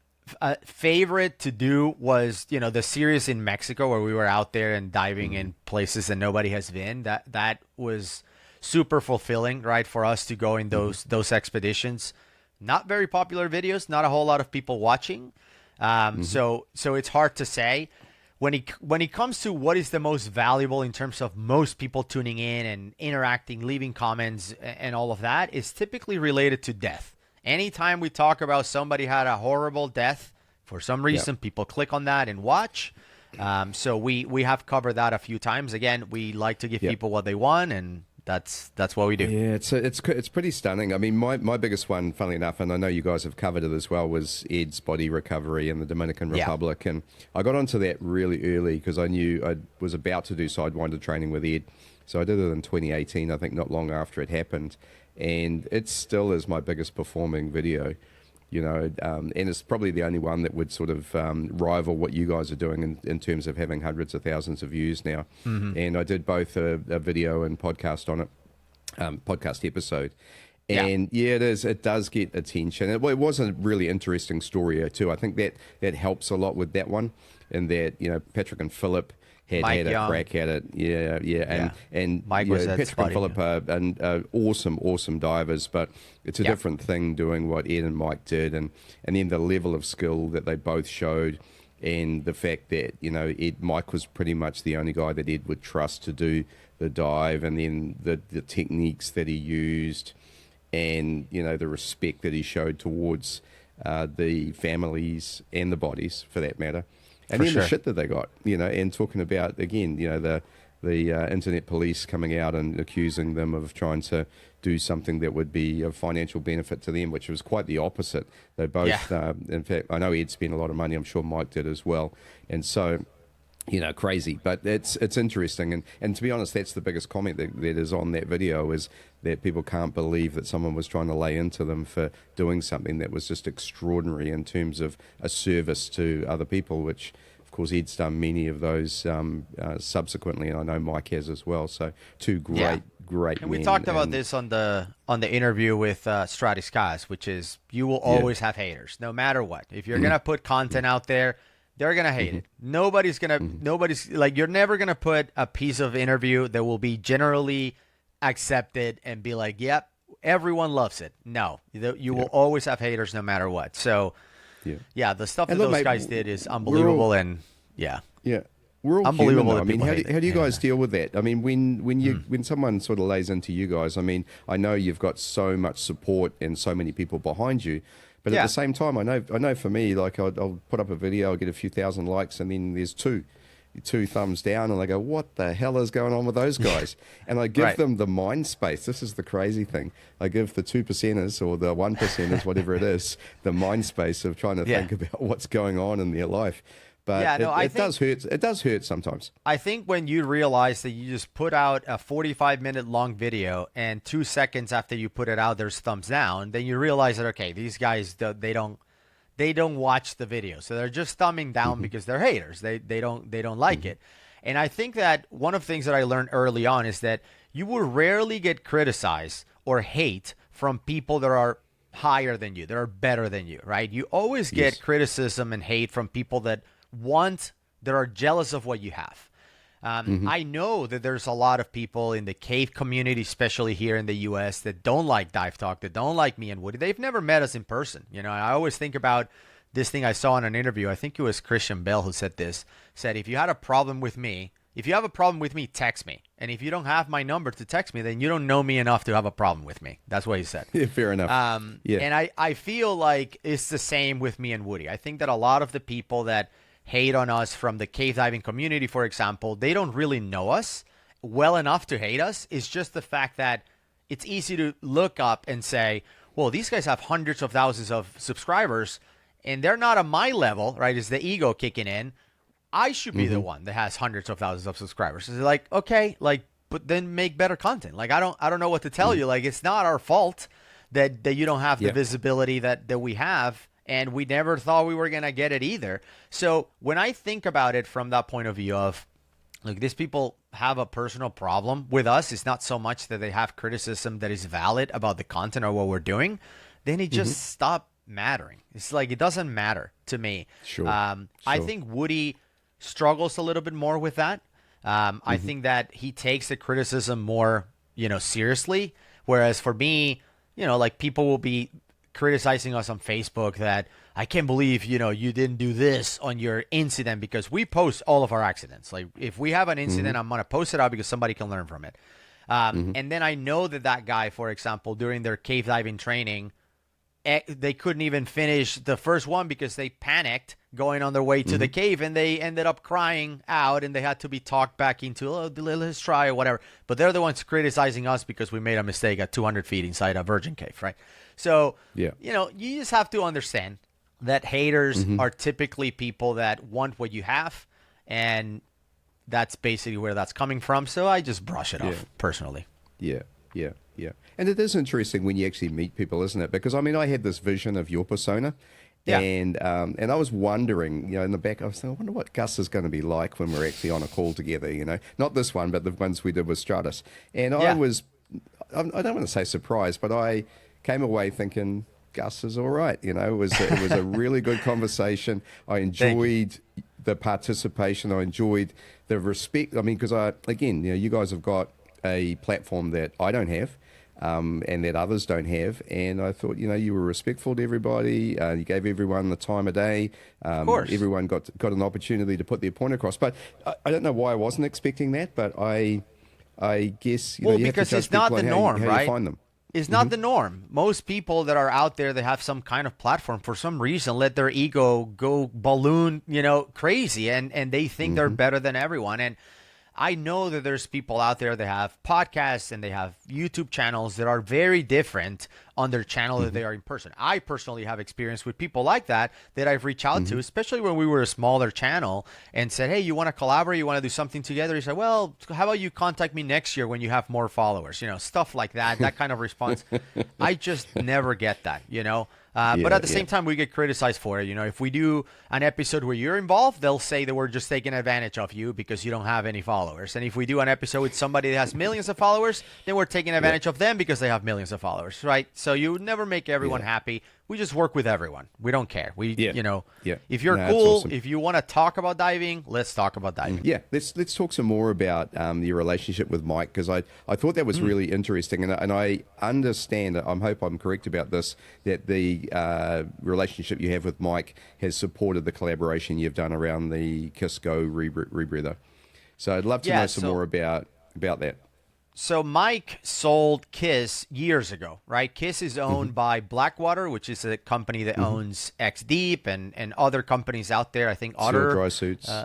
favorite to do was, the series in Mexico where we were out there and diving in places that nobody has been. That was super fulfilling, right, for us to go in those expeditions. Not very popular videos, not a whole lot of people watching. So it's hard to say. When it comes to what is the most valuable in terms of most people tuning in and interacting, leaving comments and all of that, is typically related to death. Anytime we talk about somebody had a horrible death, for some reason, people click on that and watch. So we have covered that a few times. Again, we like to give people what they want, and that's what we do. Yeah, it's pretty stunning. I mean, my biggest one, funnily enough, and I know you guys have covered it as well, was Ed's body recovery in the Dominican Republic. And I got onto that really early because I knew I was about to do Sidewinder training with Ed. So I did it in 2018, I think not long after it happened. And it still is my biggest performing video, and it's probably the only one that would sort of rival what you guys are doing in terms of having hundreds of thousands of views now. And I did both a video and podcast on it, podcast episode. And it does get attention. It was a really interesting story too. I think that helps a lot with that one, in that, Patrick and Philip had a crack at it. And Mike was Patrick and Philip are awesome divers, but it's a different thing doing what Ed and Mike did, and then the level of skill that they both showed, and the fact that Mike was pretty much the only guy that Ed would trust to do the dive, and then the techniques that he used, and the respect that he showed towards the families and the bodies, for that matter. And then the shit that they got, and talking about, again, the internet police coming out and accusing them of trying to do something that would be of financial benefit to them, which was quite the opposite. They both, in fact, I know Ed spent a lot of money. I'm sure Mike did as well. And so, crazy. But it's interesting. And to be honest, that's the biggest comment that is on that video, is that people can't believe that someone was trying to lay into them for doing something that was just extraordinary in terms of a service to other people, which, of course, Ed's done many of those subsequently, and I know Mike has as well. So two great and we talked about this on the interview with Stratis Kaz, which is, you will always have haters, no matter what. If you're going to put content out there, they're going to hate it. Nobody's like, you're never going to put a piece of interview that will be generally accepted and be like, yep, everyone loves it. No, you will always have haters no matter what. So the stuff that those guys did is unbelievable. We're all unbelievable. Human, I mean, how do you guys deal with that? I mean, when someone sort of lays into you guys, I mean, I know you've got so much support and so many people behind you, but at the same time, I know for me, like, I'll put up a video, I'll get a few thousand likes, and then there's two thumbs down, and I go, what the hell is going on with those guys? And I give them the mind space. This is the crazy thing. I give the 2%ers or the 1%ers, whatever it is, the mind space of trying to think about what's going on in their life. But it does hurt. It does hurt sometimes. I think when you realize that you just put out a 45-minute long video, and 2 seconds after you put it out, there's thumbs down, then you realize that, okay, these guys, they don't watch the video, so they're just thumbing down because they're haters. They don't like it. And I think that one of the things that I learned early on is that you will rarely get criticized or hate from people that are higher than you, that are better than you, right? You always get criticism and hate from people that are jealous of what you have. I know that there's a lot of people in the cave community, especially here in the U.S., that don't like Dive Talk, that don't like me and Woody. They've never met us in person. I always think about this thing I saw in an interview. I think it was Christian Bell who said this. Said, if you have a problem with me, text me. And if you don't have my number to text me, then you don't know me enough to have a problem with me. That's what he said. Yeah, fair enough. And I feel like it's the same with me and Woody. I think that a lot of the people that hate on us from the cave diving community, for example, they don't really know us well enough to hate us. It's just the fact that it's easy to look up and say, well, these guys have hundreds of thousands of subscribers and they're not on my level, right? It's the ego kicking in. I should be the one that has hundreds of thousands of subscribers. It's like, okay, but then make better content. I don't know what to tell you. It's not our fault that you don't have the visibility that we have. And we never thought we were going to get it either. So when I think about it from that point of view of, look, these people have a personal problem with us. It's not so much that they have criticism that is valid about the content or what we're doing. Then it just stopped mattering. It's like it doesn't matter to me. Sure. I think Woody struggles a little bit more with that. I think that he takes the criticism more, seriously. Whereas for me, people will be criticizing us on Facebook that I can't believe, you didn't do this on your incident, because we post all of our accidents. Like if we have an incident, I'm going to post it out because somebody can learn from it. And then I know that guy, for example, during their cave diving training, they couldn't even finish the first one because they panicked going on their way to the cave, and they ended up crying out, and they had to be talked back into, let's try or whatever. But they're the ones criticizing us because we made a mistake at 200 feet inside a virgin cave, right? So, you just have to understand that haters are typically people that want what you have, and that's basically where that's coming from. So I just brush it off personally. Yeah. And it is interesting when you actually meet people, isn't it? Because, I had this vision of your persona. Yeah. And I was wondering, in the back, I was thinking, I wonder what Gus is going to be like when we're actually on a call together, Not this one, but the ones we did with Stratus. And I don't want to say surprised, but I came away thinking Gus is all right. It was a really good conversation. I enjoyed the participation. I enjoyed the respect. Because you guys have got a platform that I don't have. And that others don't have. And I thought, you were respectful to everybody. You gave everyone the time of day. Of course. Everyone got an opportunity to put their point across. But I don't know why I wasn't expecting that, but I guess, you because have to it's not the norm, how right? You find them. It's not the norm. Most people that are out there that have some kind of platform, for some reason, let their ego go balloon, crazy, and they think they're better than everyone. And I know that there's people out there that have podcasts and they have YouTube channels that are very different on their channel than they are in person. I personally have experience with people like that I've reached out to, especially when we were a smaller channel, and said, hey, you want to collaborate? You want to do something together? He said, well, how about you contact me next year when you have more followers? Stuff like that kind of response. I just never get that, But at the same time, we get criticized for it. If we do an episode where you're involved, they'll say that we're just taking advantage of you because you don't have any followers. And if we do an episode with somebody that has millions of followers, then we're taking advantage of them because they have millions of followers, right? So you never make everyone happy. We just work with everyone. We don't care. If you're cool, awesome. If you want to talk about diving, let's talk about diving. Yeah, let's talk some more about your relationship with Mike, because I thought that was really interesting, and I understand, I hope I'm correct about this, that the relationship you have with Mike has supported the collaboration you've done around the Kiss Go rebreather. So I'd love to know some more about that. So Mike sold Kiss years ago, right? Kiss is owned by Blackwater, which is a company that owns X Deep and other companies out there. I think Otter,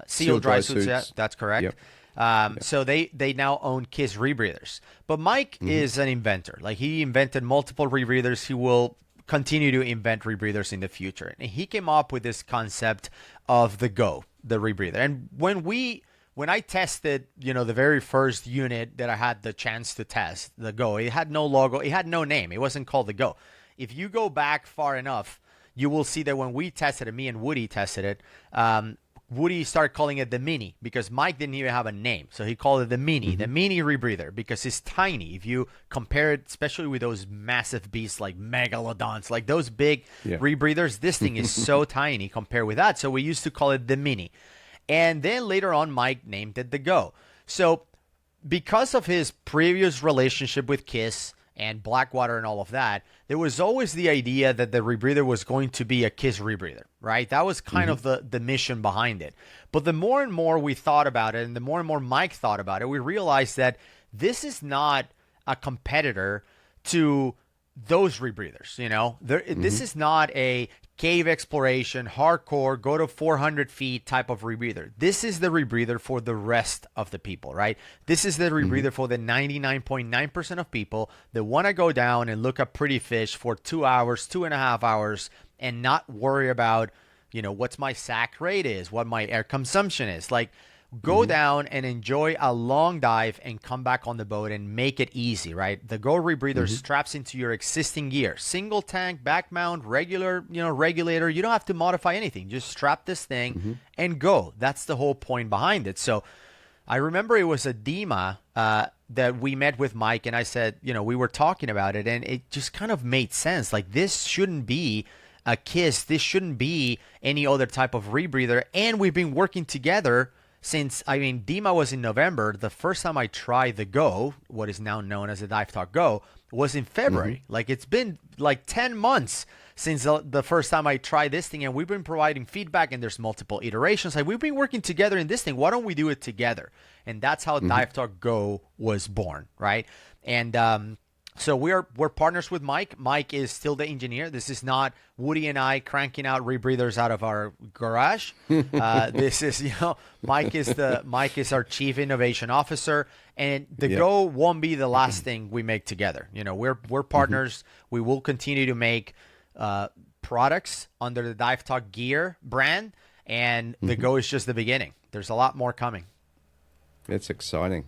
Seal Dry Suits. Yeah, that's correct. Yep. So they now own Kiss rebreathers. But Mike is an inventor. Like, he invented multiple rebreathers. He will continue to invent rebreathers in the future. And he came up with this concept of the Go, the rebreather. And when I tested, the very first unit that I had the chance to test, the Go, it had no logo, it had no name. It wasn't called the Go. If you go back far enough, you will see that when we tested it, me and Woody tested it, Woody started calling it the Mini because Mike didn't even have a name. So he called it the Mini rebreather, because it's tiny. If you compare it, especially with those massive beasts like megalodons, like those big rebreathers, this thing is so tiny compared with that. So we used to call it the Mini. And then later on, Mike named it the Go. So because of his previous relationship with Kiss and Blackwater and all of that, there was always the idea that the rebreather was going to be a Kiss rebreather, right? That was kind of the mission behind it. But the more and more we thought about it, and the more and more Mike thought about it, we realized that this is not a competitor to those rebreathers. This is not a cave exploration, hardcore, go to 400 feet type of rebreather. This is the rebreather for the rest of the people, right? This is the rebreather for the 99.9% of people that want to go down and look at pretty fish for 2 hours, 2.5 hours, and not worry about, what's my sack rate is, what my air consumption is. Like, go down and enjoy a long dive and come back on the boat and make it easy, right? The Go rebreather straps into your existing gear. Single tank, back mount, regular, regulator. You don't have to modify anything. Just strap this thing and go. That's the whole point behind it. So I remember it was a DEMA that we met with Mike, and I said, we were talking about it, and it just kind of made sense. Like, this shouldn't be a Kiss. This shouldn't be any other type of rebreather. And we've been working together since, DEMA was in November. The first time I tried the Go, what is now known as the Dive Talk Go, was in February. Like, it's been like 10 months since the first time I tried this thing, and we've been providing feedback, and there's multiple iterations. Like, we've been working together in this thing. Why don't we do it together? And that's how Dive Talk Go was born, right? And so we're partners with Mike. Mike is still the engineer. This is not Woody and I cranking out rebreathers out of our garage. This is, Mike is our chief innovation officer, and the Go won't be the last thing we make together. We're partners. We will continue to make products under the Dive Talk Gear brand, and the Go is just the beginning. There's a lot more coming. It's exciting.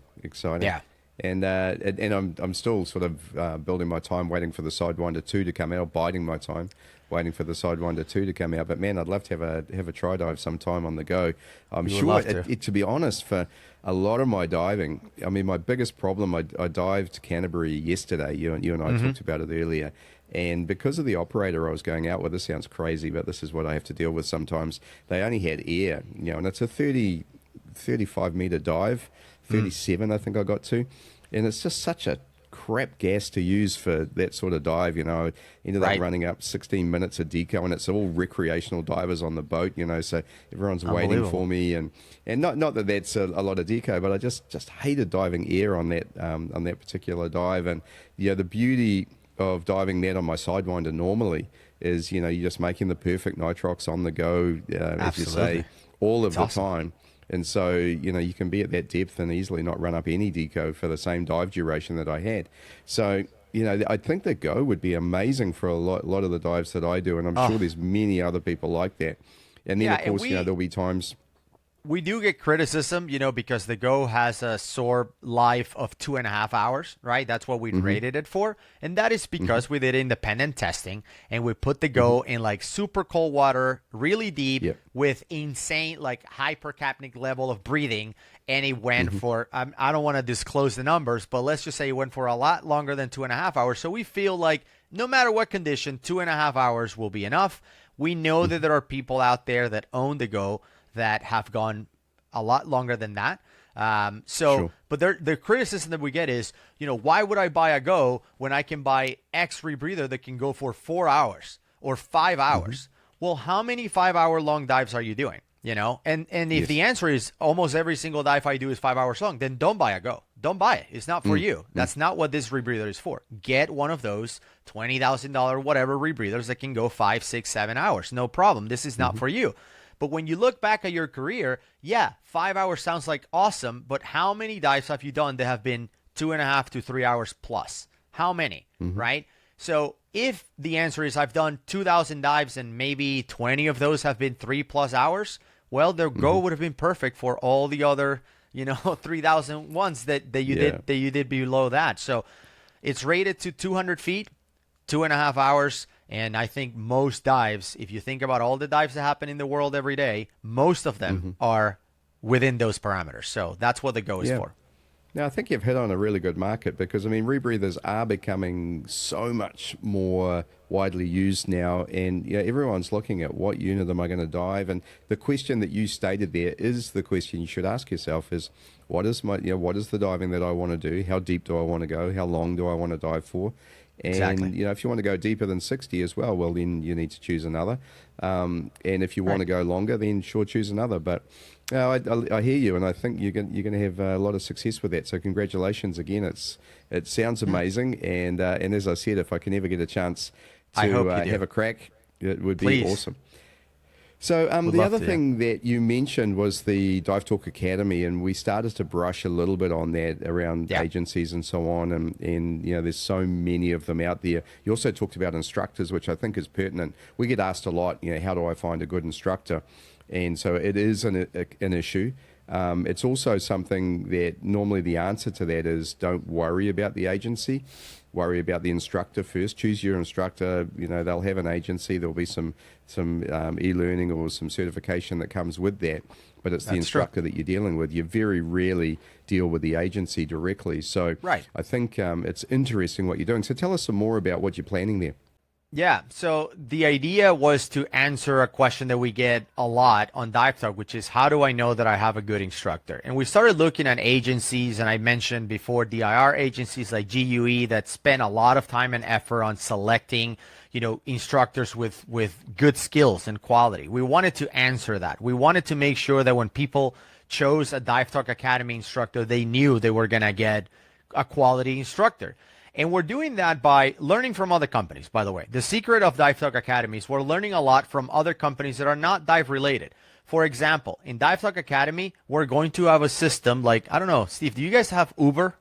Yeah. And I'm still sort of building my time, waiting for the Sidewinder 2 to come out, biding my time, waiting for the Sidewinder 2 to come out. But man, I'd love to have a try dive sometime on the Go. I'm sure, to be honest, for a lot of my diving, my biggest problem, I dived Canterbury yesterday. You and I talked about it earlier. And because of the operator I was going out with, this sounds crazy, but this is what I have to deal with sometimes. They only had air, and it's a 35 meter dive. 37, I think I got to. And it's just such a crap gas to use for that sort of dive, Ended up running up 16 minutes of deco, and it's all recreational divers on the boat, so everyone's waiting for me. And not that that's a lot of deco, but I just hated diving air on that particular dive. And, the beauty of diving that on my Sidewinder normally is, you're just making the perfect nitrox on the go, as you say, all of the time. And so, you can be at that depth and easily not run up any deco for the same dive duration that I had. So, I think the Go would be amazing for a lot of the dives that I do, and I'm sure there's many other people like that. And then, of course, there'll be times... We do get criticism, because the Go has a SOAR life of 2.5 hours, right? That's what we rated it for. And that is because we did independent testing, and we put the Go in like super cold water, really deep, with insane, like hypercapnic level of breathing. And it went for, I don't want to disclose the numbers, but let's just say it went for a lot longer than 2.5 hours. So we feel like no matter what condition, 2.5 hours will be enough. We know that there are people out there that own the Go that have gone a lot longer than that. But the criticism that we get is, why would I buy a Go when I can buy X rebreather that can go for 4 hours or 5 hours? Well, how many 5-hour long dives are you doing? And if the answer is almost every single dive I do is 5 hours long, then don't buy a Go. Don't buy it. It's not for you. That's not what this rebreather is for. Get one of those $20,000 whatever rebreathers that can go 5, 6, 7 hours. No problem. This is not for you. But when you look back at your career, 5 hours sounds like awesome, but how many dives have you done that have been 2.5 to 3 hours plus? How many, right? So if the answer is I've done 2,000 dives and maybe 20 of those have been 3+ hours, well, the Go would have been perfect for all the other, 3,000 ones that you did below that. So it's rated to 200 feet, 2.5 hours. And I think most dives, if you think about all the dives that happen in the world every day, most of them are within those parameters. So that's what the Go is for. Now, I think you've hit on a really good market because, rebreathers are becoming so much more widely used now. And everyone's looking at what unit am I going to dive? And the question that you stated there is the question you should ask yourself is, what is what is the diving that I want to do? How deep do I want to go? How long do I want to dive for? And, Exactly. if you want to go deeper than 60 as well, well, then you need to choose another. And if you want Right. to go longer, then sure, choose another. But I hear you, and I think you're going to have a lot of success with that. So congratulations again. It sounds amazing, and as I said, if I can ever get a chance I hope to you do. have a crack, it would be Please. awesome. So Would the love other to, yeah. thing that you mentioned was the Dive Talk Academy, and we started to brush a little bit on that around Yeah. agencies and so on, and there's so many of them out there. You also talked about instructors, which I think is pertinent. We get asked a lot, how do I find a good instructor? And so it is an issue. It's also something that normally the answer to that is don't worry about the agency. Worry about the instructor first. Choose your instructor. They'll have an agency. There'll be some e-learning or some certification that comes with that. But it's the That's true. instructor that you're dealing with. You very rarely deal with the agency directly. So Right. I think it's interesting what you're doing. So tell us some more about what you're planning there. Yeah, so the idea was to answer a question that we get a lot on Dive Talk, which is how do I know that I have a good instructor? And we started looking at agencies, and I mentioned before DIR agencies like GUE that spend a lot of time and effort on selecting, instructors with good skills and quality. We wanted to answer that. We wanted to make sure that when people chose a Dive Talk Academy instructor, they knew they were going to get a quality instructor. And we're doing that by learning from other companies, by the way. The secret of Dive Talk Academy is we're learning a lot from other companies that are not dive related. For example, in Dive Talk Academy, we're going to have a system like, I don't know, Steve, do you guys have Uber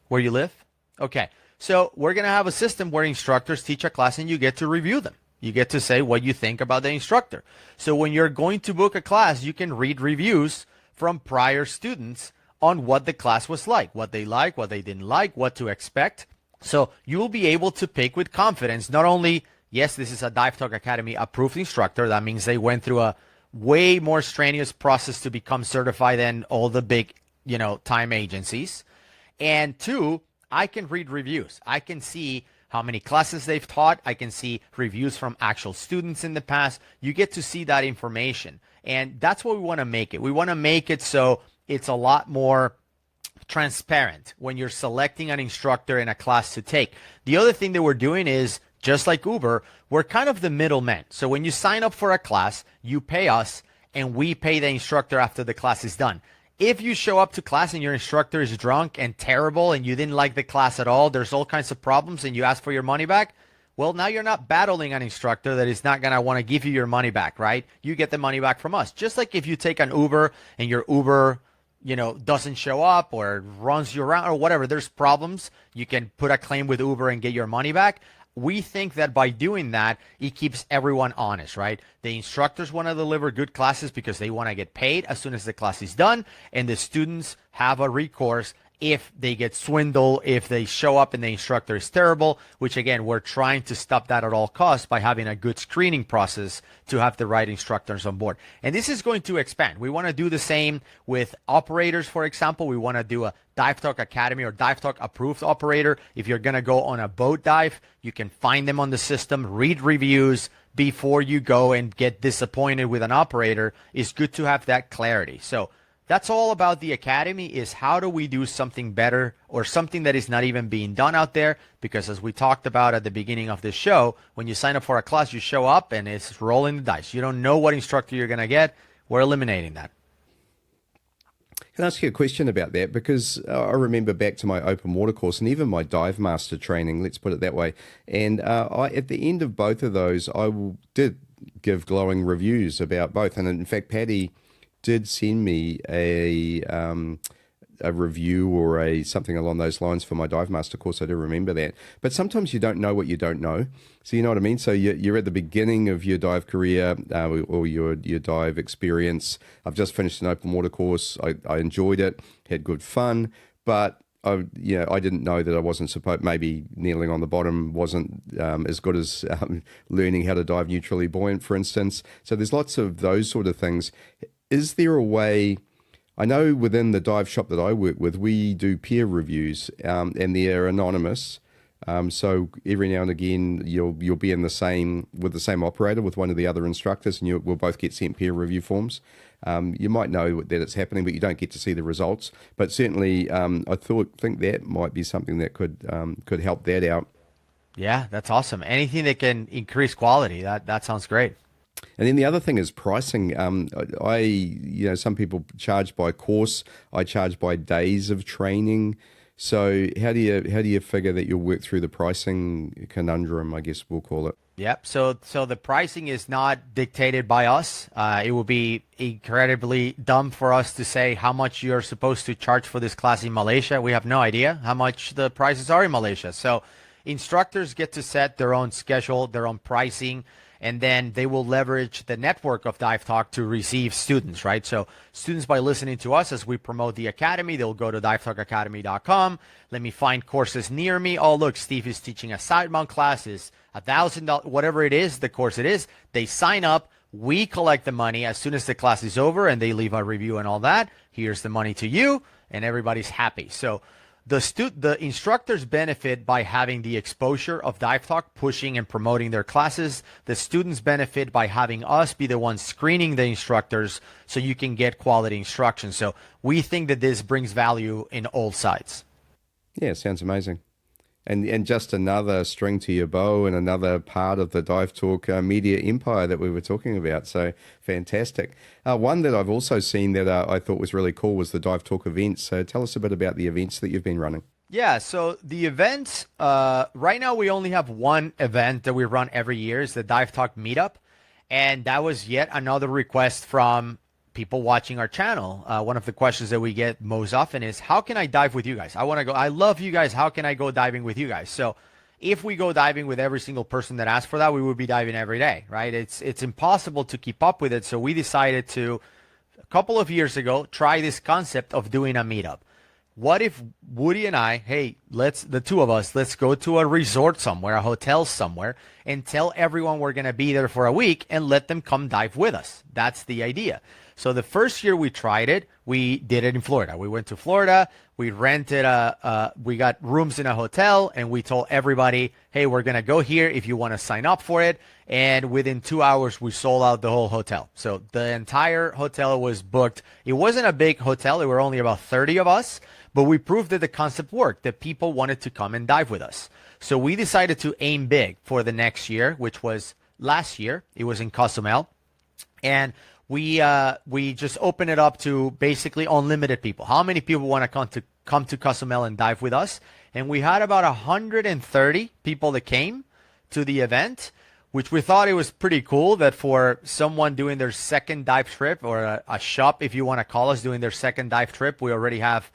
where you live? Okay. So we're going to have a system where instructors teach a class and you get to review them. You get to say what you think about the instructor. So when you're going to book a class, you can read reviews from prior students on what the class was like, what they didn't like, what to expect. So you will be able to pick with confidence, not only, yes, this is a Dive Talk Academy approved instructor. That means they went through a way more strenuous process to become certified than all the big, time agencies. And two, I can read reviews. I can see how many classes they've taught. I can see reviews from actual students in the past. You get to see that information. And that's what we want to make it. We want to make it so it's a lot more transparent when you're selecting an instructor in a class to take. The other thing that we're doing is, just like Uber, we're kind of the middleman. So when you sign up for a class, you pay us and we pay the instructor after the class is done. If you show up to class and your instructor is drunk and terrible and you didn't like the class at all, there's all kinds of problems and you ask for your money back, well, now you're not battling an instructor that is not going to want to give you your money back, right? You get the money back from us. Just like if you take an Uber and your Uber doesn't show up or runs you around or whatever, there's problems. You can put a claim with Uber and get your money back. We think that by doing that, it keeps everyone honest, right? The instructors want to deliver good classes because they want to get paid as soon as the class is done, and the students have a recourse if they get swindled, if they show up and the instructor is terrible, which again, we're trying to stop that at all costs by having a good screening process to have the right instructors on board. And this is going to expand. We want to do the same with operators, for example. We want to do a Dive Talk Academy or Dive Talk approved operator. If you're going to go on a boat dive, you can find them on the system, read reviews before you go and get disappointed with an operator. It's good to have that clarity. So that's all about the Academy, is how do we do something better or something that is not even being done out there? Because as we talked about at the beginning of this show, when you sign up for a class, you show up and it's rolling the dice. You don't know what instructor you're going to get. We're eliminating that. Can I ask you a question about that? Because I remember back to my open water course and even my dive master training, let's put it that way. And at the end of both of those, did give glowing reviews about both. And in fact, Patty did send me a review or something along those lines for my dive master course. I do remember that. But sometimes you don't know what you don't know. So you know what I mean? So you're at the beginning of your dive career or your dive experience. I've just finished an open water course. I enjoyed it, had good fun, but I didn't know that I wasn't supposed. Maybe kneeling on the bottom wasn't as good as learning how to dive neutrally buoyant, for instance. So there's lots of those sort of things. Is there a way? I know within the dive shop that I work with, we do peer reviews, and they're anonymous. So every now and again, you'll be in the same with the same operator with one of the other instructors, and we'll both get sent peer review forms. You might know that it's happening, but you don't get to see the results. But certainly, I think that might be something that could help that out. Yeah, that's awesome. Anything that can increase quality, that sounds great. And then the other thing is pricing. Some people charge by course. I charge by days of training. So how do you figure that you'll work through the pricing conundrum, I guess we'll call it? Yep. So the pricing is not dictated by us. It would be incredibly dumb for us to say how much you're supposed to charge for this class in Malaysia. We have no idea how much the prices are in Malaysia. So instructors get to set their own schedule, their own pricing, and then they will leverage the network of Dive Talk to receive students, right? So students, by listening to us as we promote the academy, they'll go to divetalkacademy.com. Let me find courses near me. Oh, look, Steve is teaching a side mount class, is $1,000, whatever it is, the course it is. They sign up. We collect the money as soon as the class is over, and they leave a review and all that. Here's the money to you, and everybody's happy. So the instructors benefit by having the exposure of Dive Talk, pushing and promoting their classes. The students benefit by having us be the ones screening the instructors so you can get quality instruction. So we think that this brings value in all sides. Yeah, sounds amazing. And just another string to your bow and another part of the Dive Talk media empire that we were talking about. So fantastic. One that I've also seen that I thought was really cool was the Dive Talk events. So tell us a bit about the events that you've been running. Yeah, so the events, right now we only have one event that we run every year, is the Dive Talk meetup. And that was yet another request from people watching our channel. One of the questions that we get most often is, how can I dive with you guys? I want to go. I love you guys. How can I go diving with you guys? So if we go diving with every single person that asks for that, we would be diving every day, right? It's impossible to keep up with it. So we decided to, a couple of years ago, try this concept of doing a meetup. What if Woody and I, hey, the two of us, let's go to a resort somewhere, a hotel somewhere, and tell everyone we're going to be there for a week and let them come dive with us. That's the idea. So the first year we tried it, we did it in Florida. We went to Florida, we rented we got rooms in a hotel, and we told everybody, hey, we're going to go here if you want to sign up for it. And within 2 hours, we sold out the whole hotel. So the entire hotel was booked. It wasn't a big hotel. There were only about 30 of us, but we proved that the concept worked, that people wanted to come and dive with us. So we decided to aim big for the next year, which was last year. It was in Cozumel. And we just opened it up to basically unlimited people. How many people want to come to Cozumel and dive with us? And we had about 130 people that came to the event, which we thought it was pretty cool that for someone doing their second dive trip, or a shop, if you want to call us, doing their second dive trip, we already have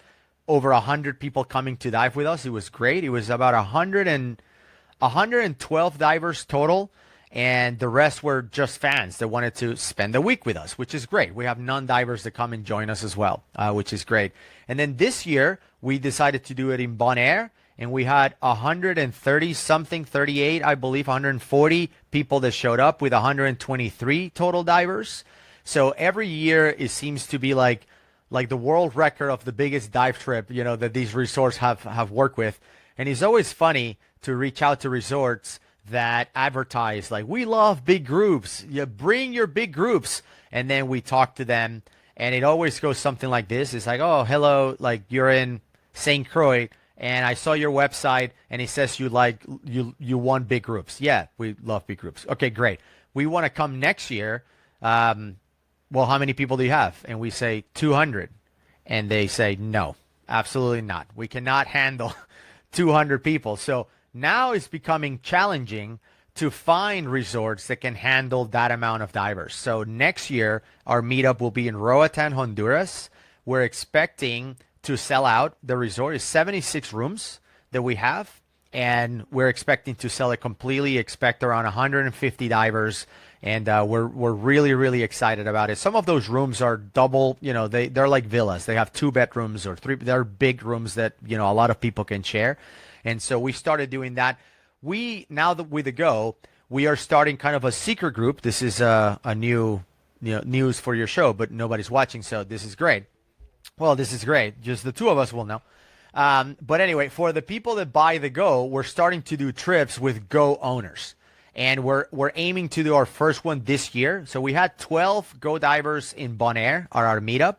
over 100 people coming to dive with us. It was great. It was about 112 divers total. And the rest were just fans that wanted to spend a week with us, which is great. We have non-divers that come and join us as well, which is great. And then this year, we decided to do it in Bonaire, and we had 130-something, 38, I believe, 140 people that showed up with 123 total divers. So every year, it seems to be like the world record of the biggest dive trip, that these resorts have worked with. And it's always funny to reach out to resorts that advertise like, we love big groups, you bring your big groups, and then we talk to them, and it always goes something like this. It's like, oh, hello, like, you're in St. Croix, and I saw your website, and it says you want big groups. Yeah, we love big groups. Okay, great. We want to come next year. Well, how many people do you have? And we say 200, and they say, no, absolutely not. We cannot handle 200 people. So now it's becoming challenging to find resorts that can handle that amount of divers. So next year, our meetup will be in Roatan, Honduras. We're expecting to sell out. The resort is 76 rooms that we have, and we're expecting to sell it completely. Expect around 150 divers, and we're really, really excited about it. Some of those rooms are double, they're like villas. They have 2 bedrooms or 3. They're big rooms that, a lot of people can share. And so we started doing that. Now that with the Go, we are starting kind of a secret group. This is a new news for your show, but nobody's watching, so this is great. Well, this is great. Just the two of us will know. But anyway, for the people that buy the Go, we're starting to do trips with Go owners. And we're aiming to do our first one this year. So we had 12 Go divers in Bonaire at our meetup.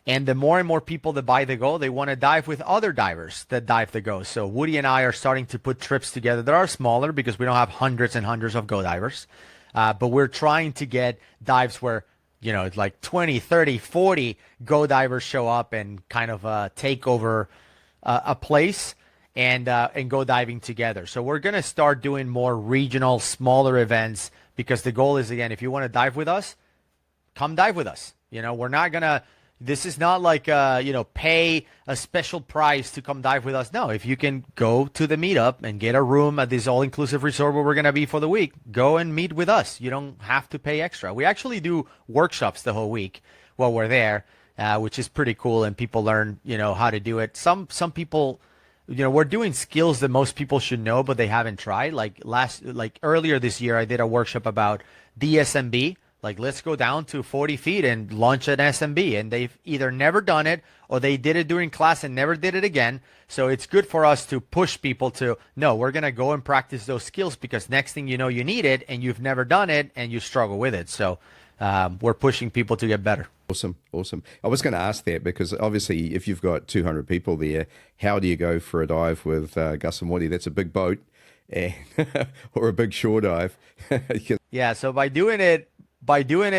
And the more and more people that buy the Go, they want to dive with other divers that dive the Go. So Woody and I are starting to put trips together that are smaller because we don't have hundreds and hundreds of Go divers. But we're trying to get dives where, it's like 20, 30, 40 Go divers show up and kind of take over a place and go diving together. So we're going to start doing more regional, smaller events because the goal is, again, if you want to dive with us, come dive with us. We're not going to, this is not like, pay a special price to come dive with us. No, if you can go to the meetup and get a room at this all-inclusive resort where we're going to be for the week, go and meet with us. You don't have to pay extra. We actually do workshops the whole week while we're there, which is pretty cool, and people learn, how to do it. Some people, we're doing skills that most people should know, but they haven't tried. Like earlier this year, I did a workshop about DSMB. Like, let's go down to 40 feet and launch an SMB. And they've either never done it or they did it during class and never did it again. So it's good for us to push people to, no, we're going to go and practice those skills because next thing you know, you need it and you've never done it and you struggle with it. So we're pushing people to get better. Awesome. I was going to ask that because obviously if you've got 200 people there, how do you go for a dive with Gus and Woody? That's a big boat or a big shore dive. Yeah, so by doing it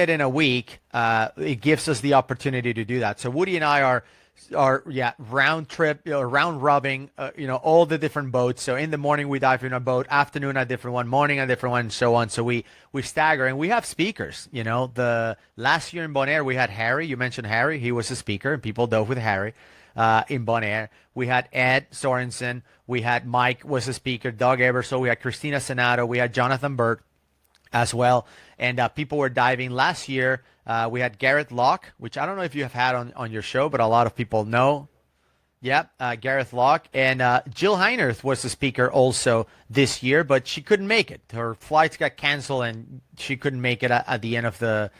in a week, it gives us the opportunity to do that. So Woody and I are round trip, round rubbing, all the different boats. So in the morning we dive in a boat, afternoon a different one, morning a different one, and so on. So we stagger, and we have speakers. The last year in Bonaire we had Harry. You mentioned Harry. He was a speaker, and people dove with Harry. In Bonaire, we had Ed Sorensen. We had Mike was a speaker. Doug Ebersole. We had Christina Senato. We had Jonathan Burt as well. And people were diving last year. We had Gareth Locke, which I don't know if you have had on your show, but a lot of people know. Yeah, Gareth Locke. And Jill Heinerth was a speaker also this year, but she couldn't make it. Her flights got canceled, and she couldn't make it at the end of the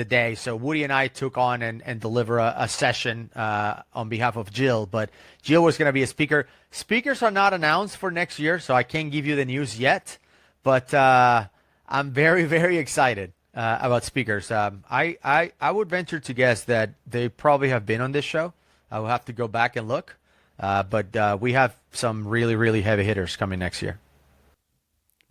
day. So Woody and I took on and deliver a session on behalf of Jill. But Jill was going to be a speaker. Speakers are not announced for next year, so I can't give you the news yet. But I'm very, very excited about speakers. I would venture to guess that they probably have been on this show. I will have to go back and look. But we have some really, really heavy hitters coming next year.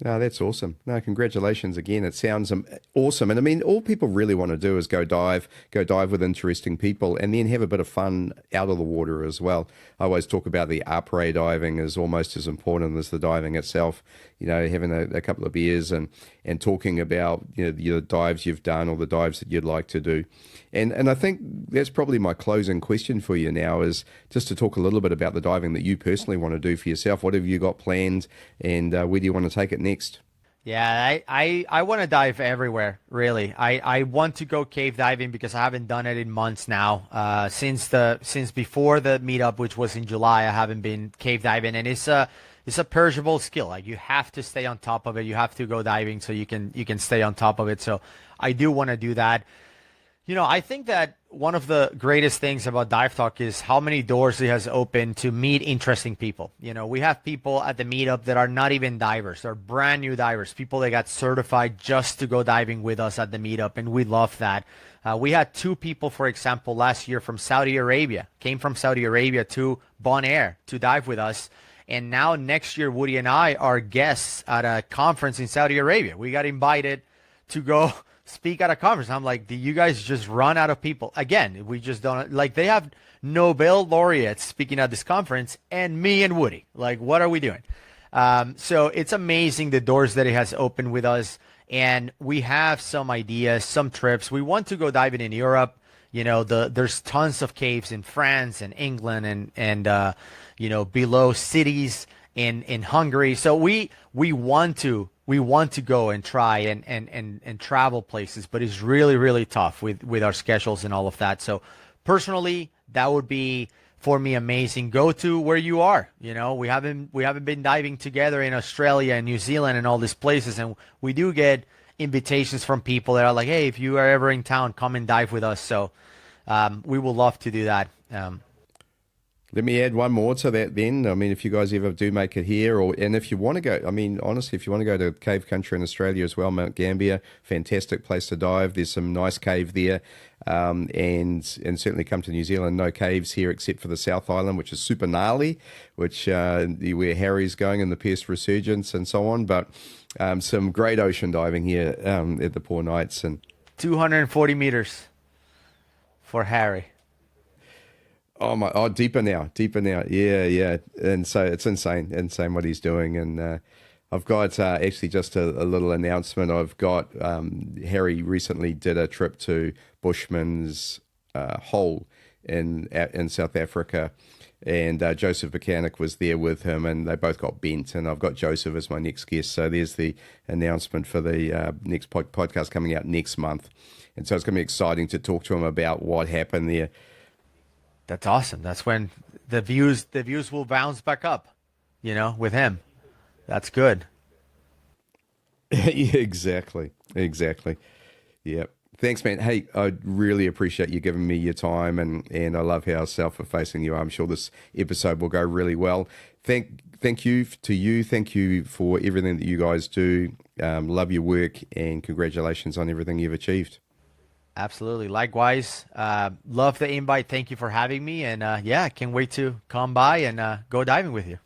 No, that's awesome. No, congratulations again. It sounds awesome. And I mean, all people really want to do is go dive with interesting people and then have a bit of fun out of the water as well. I always talk about the après diving is almost as important as the diving itself. Having a couple of beers and talking about, the dives you've done or the dives that you'd like to do. And I think that's probably my closing question for you now is just to talk a little bit about the diving that you personally want to do for yourself. What have you got planned and where do you want to take it next? Yeah, I want to dive everywhere, really. I want to go cave diving because I haven't done it in months now. Since before the meetup, which was in July, I haven't been cave diving, and it's a perishable skill. Like, you have to stay on top of it. You have to go diving so you can stay on top of it. So I do want to do that. I think that one of the greatest things about Dive Talk is how many doors it has opened to meet interesting people. We have people at the meetup that are not even divers. They're brand new divers, people that got certified just to go diving with us at the meetup, and we love that. We had 2 people, for example, last year from Saudi Arabia, came from Saudi Arabia to Bonaire to dive with us. And now next year, Woody and I are guests at a conference in Saudi Arabia. We got invited to go speak at a conference. I'm like, do you guys just run out of people? Again, we just don't, like, they have Nobel laureates speaking at this conference and me and Woody. Like, what are we doing? So it's amazing the doors that it has opened with us. And we have some ideas, some trips. We want to go diving in Europe. There's tons of caves in France and England and below cities in Hungary. So we want to go and try and travel places, but it's really, really tough with our schedules and all of that. So personally, that would be for me amazing. Go to where you are. We haven't been diving together in Australia and New Zealand and all these places, and we do get invitations from people that are like, hey, if you are ever in town, come and dive with us. So we would love to do that. Let me add one more to that then. I mean, if you guys ever do make it here, and if you want to go, I mean, honestly, if you want to go to cave country in Australia as well, Mount Gambier, fantastic place to dive. There's some nice cave there. And certainly come to New Zealand. No caves here except for the South Island, which is super gnarly, which where Harry's going and the Pierce Resurgence and so on. But some great ocean diving here at the Poor Knights. And 240 meters for Harry. Oh, deeper now. Yeah. And so it's insane what he's doing. And I've got actually just a little announcement. I've got Harry recently did a trip to Bushman's Hole in South Africa, and Joseph Buchanan was there with him, and they both got bent. And I've got Joseph as my next guest. So there's the announcement for the next podcast coming out next month. And so it's going to be exciting to talk to him about what happened there. That's awesome. That's when the views will bounce back up, with him. That's good. Yeah, exactly. Yeah. Thanks, man. Hey, I really appreciate you giving me your time, and I love how self-effacing you are. I'm sure this episode will go really well. Thank you to you. Thank you for everything that you guys do. Love your work, and congratulations on everything you've achieved. Absolutely. Likewise. Love the invite. Thank you for having me. And can't wait to come by and go diving with you.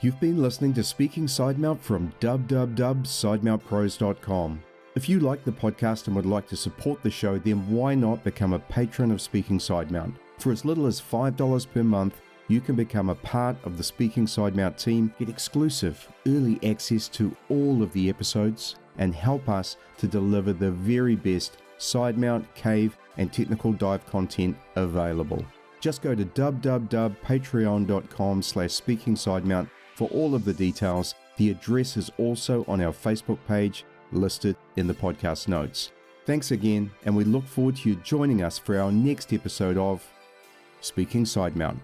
You've been listening to Speaking Sidemount from www.sidemountpros.com. If you like the podcast and would like to support the show, then why not become a patron of Speaking Sidemount? For as little as $5 per month, you can become a part of the Speaking Sidemount team, get exclusive early access to all of the episodes, and help us to deliver the very best sidemount, cave, and technical dive content available. Just go to www.patreon.com/speakingsidemount for all of the details. The address is also on our Facebook page, listed in the podcast notes. Thanks again, and we look forward to you joining us for our next episode of Speaking Sidemount.